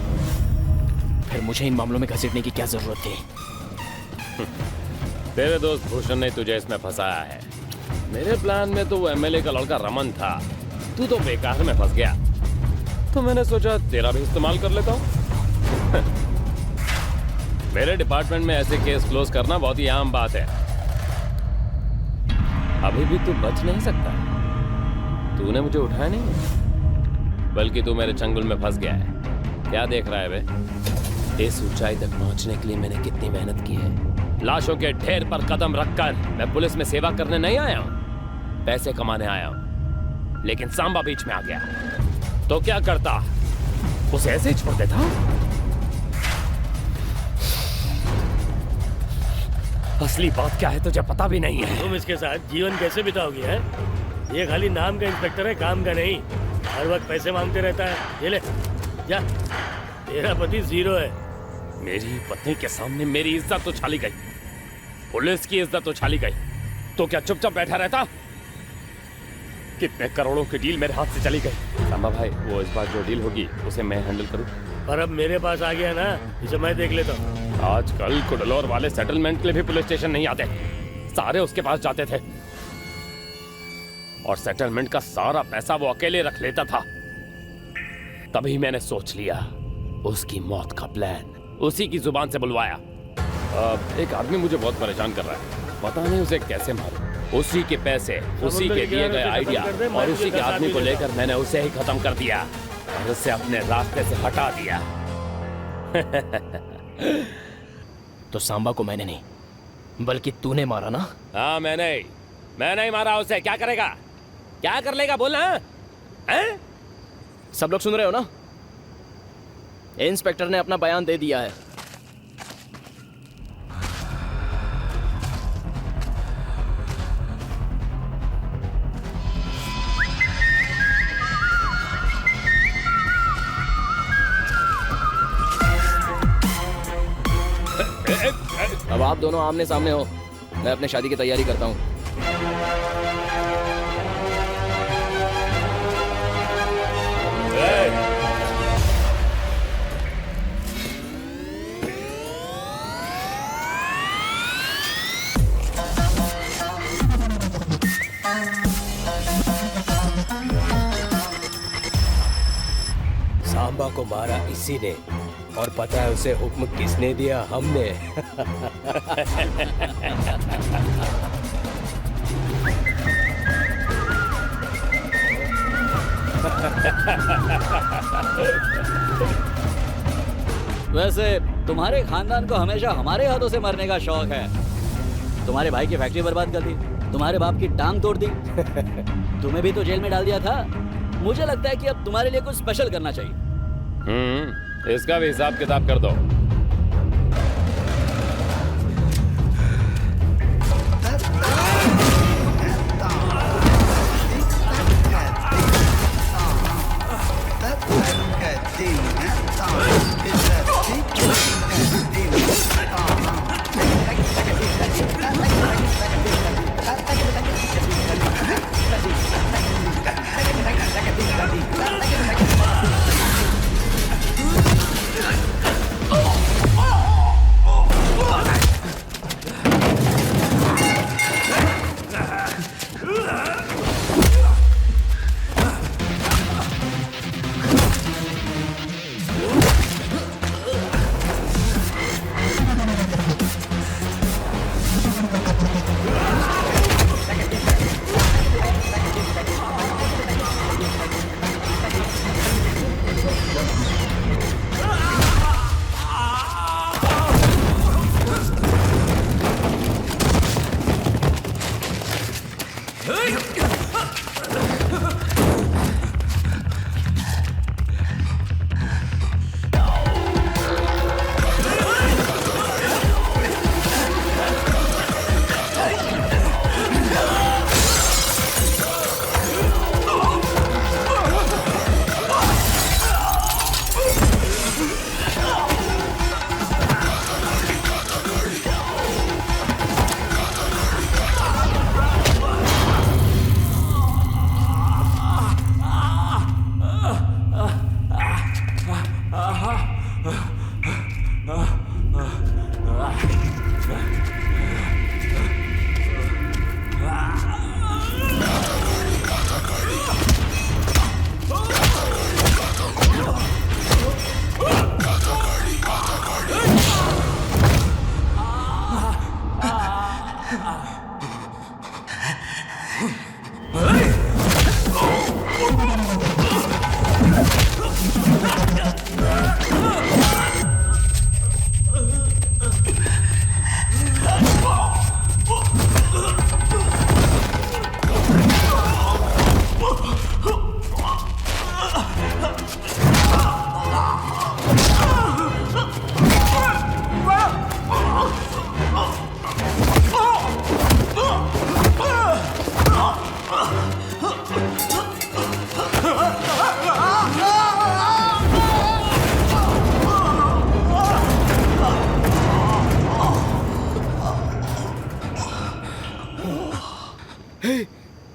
फिर मुझे इन मामलों में घसीटने की क्या जरूरत थी? तेरे दोस्त भूषण ने तुझे इसमें फंसाया है। मेरे प्लान में तो वो एमएलए का लड़का रमन था, तू तो बेकार में फंस गया। तो मैंने सोचा तेरा भी इस्तेमाल कर लेता हूँ। मेरे डिपार्टमेंट में ऐसे केस क्लोज करना बहुत ही आम बात है। अभी भी तू बच नहीं सकता। तूने मुझे उठाया नहीं, बल्कि तू मेरे चंगुल में फंस गया है। क्या देख रहा है बे? इस ऊंचाई तक पहुंचने के लिए मैंने कितनी मेहनत की है। लाशों के ढेर पर कदम रखकर मैं पुलिस में सेवा करने नहीं आया हूं, पैसे कमाने आया हूं। लेकिन सांबा बीच में आ गया तो क्या करता? उसे ऐसे ही छोड़ देता? असली बात क्या है तुझे पता भी नहीं है। तुम इसके साथ जीवन कैसे बिताओगी है? ये खाली नाम का इंस्पेक्टर है, काम का नहीं। हर वक्त पैसे मांगते रहता है। ये ले जा, तेरा पति जीरो है। मेरी पत्नी के सामने मेरी इज्जत उछाली गई, पुलिस की इज्जत उछाली गई, तो क्या चुपचाप बैठा रहता? कितने करोड़ों की डील मेरे हाथ से चली गई। सांबा भाई, वो इस बार जो डील होगी उसे मैं हैंडल करूं। पर अब मेरे पास आ गया ना, इसे मैं देख लेता हूँ। आजकल कुडलोर वाले सेटलमेंट के लिए भी पुलिस स्टेशन नहीं आते, सारे उसके पास जाते थे और सेटलमेंट का सारा पैसा वो अकेले रख लेता था। तभी मैंने सोच लिया उसकी मौत का प्लान उसी की जुबान से बुलवाया। एक आदमी मुझे बहुत परेशान कर रहा है, पता नहीं उसे कैसे मारूं। उसी के पैसे, उसी के दिए गए आइडिया और उसी के आदमी को लेकर मैंने उसे ही खत्म कर दिया और उसे अपने रास्ते से हटा दिया। तो सांबा को मैंने नहीं बल्कि तूने मारा ना? हाँ, मैंने ही मारा उसे। क्या करेगा, क्या कर लेगा बोलना है? सब लोग सुन रहे हो ना? इंस्पेक्टर ने अपना बयान दे दिया है। अब आप दोनों आमने सामने हो, मैं अपने शादी की तैयारी करता हूँ। सांबा को मारा इसी ने, और पता है उसे हुक्म किसने दिया? हमने। वैसे तुम्हारे खानदान को हमेशा हमारे हाथों से मरने का शौक है। तुम्हारे भाई की फैक्ट्री बर्बाद कर दी, तुम्हारे बाप की टांग तोड़ दी, तुम्हें भी तो जेल में डाल दिया था। मुझे लगता है कि अब तुम्हारे लिए कुछ स्पेशल करना चाहिए। इसका भी हिसाब किताब कर दो।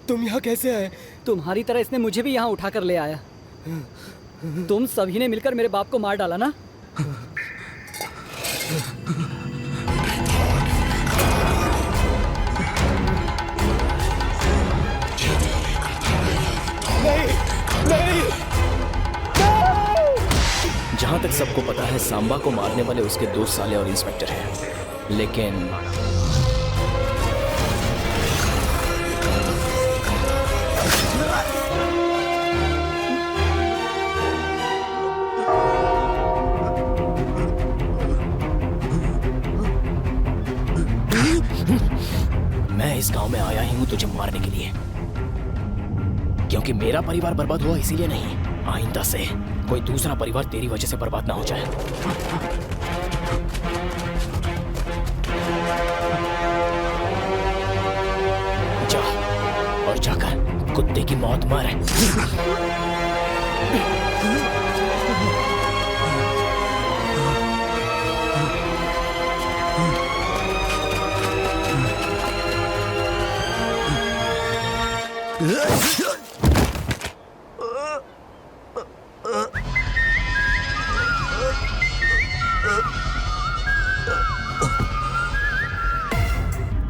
तुम यहाँ कैसे आए? तुम्हारी तरह इसने मुझे भी यहाँ उठाकर ले आया। तुम सभी ने मिलकर मेरे बाप को मार डाला ना? जहां तक सबको पता है सांबा को मारने वाले उसके 2 साले और इंस्पेक्टर हैं, लेकिन मैं इस गांव में आया ही हूं तुझे मारने के लिए, क्योंकि मेरा परिवार बर्बाद हुआ इसीलिए नहीं, आइंदा से कोई दूसरा परिवार तेरी वजह से बर्बाद ना हो जाए। जा और जाकर कुत्ते की मौत मार।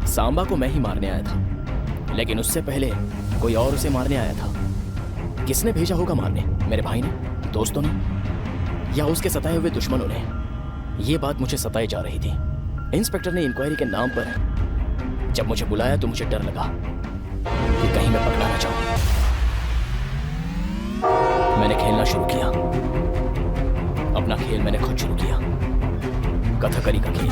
सांबा को मैं ही मारने आया था, लेकिन उससे पहले कोई और उसे मारने आया था। किसने भेजा होगा मारने? मेरे भाई ने, दोस्तों ने, या उसके सताए हुए दुश्मनों ने? ये बात मुझे सताई जा रही थी। इंस्पेक्टर ने इंक्वायरी के नाम पर जब मुझे बुलाया तो मुझे डर लगा कि कहीं मैं पकड़ा ना जाऊं। मैंने खेलना शुरू किया, अपना खेल मैंने खुद शुरू किया, कथकली का खेल।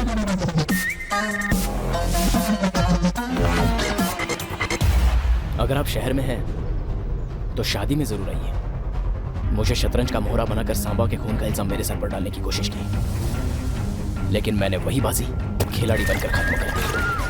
अगर आप शहर में हैं तो शादी में जरूर आइए। मुझे शतरंज का मोहरा बनाकर सांबा के खून का इल्जाम मेरे सर पर डालने की कोशिश की, लेकिन मैंने वही बाजी खिलाड़ी बनकर खत्म कर दी।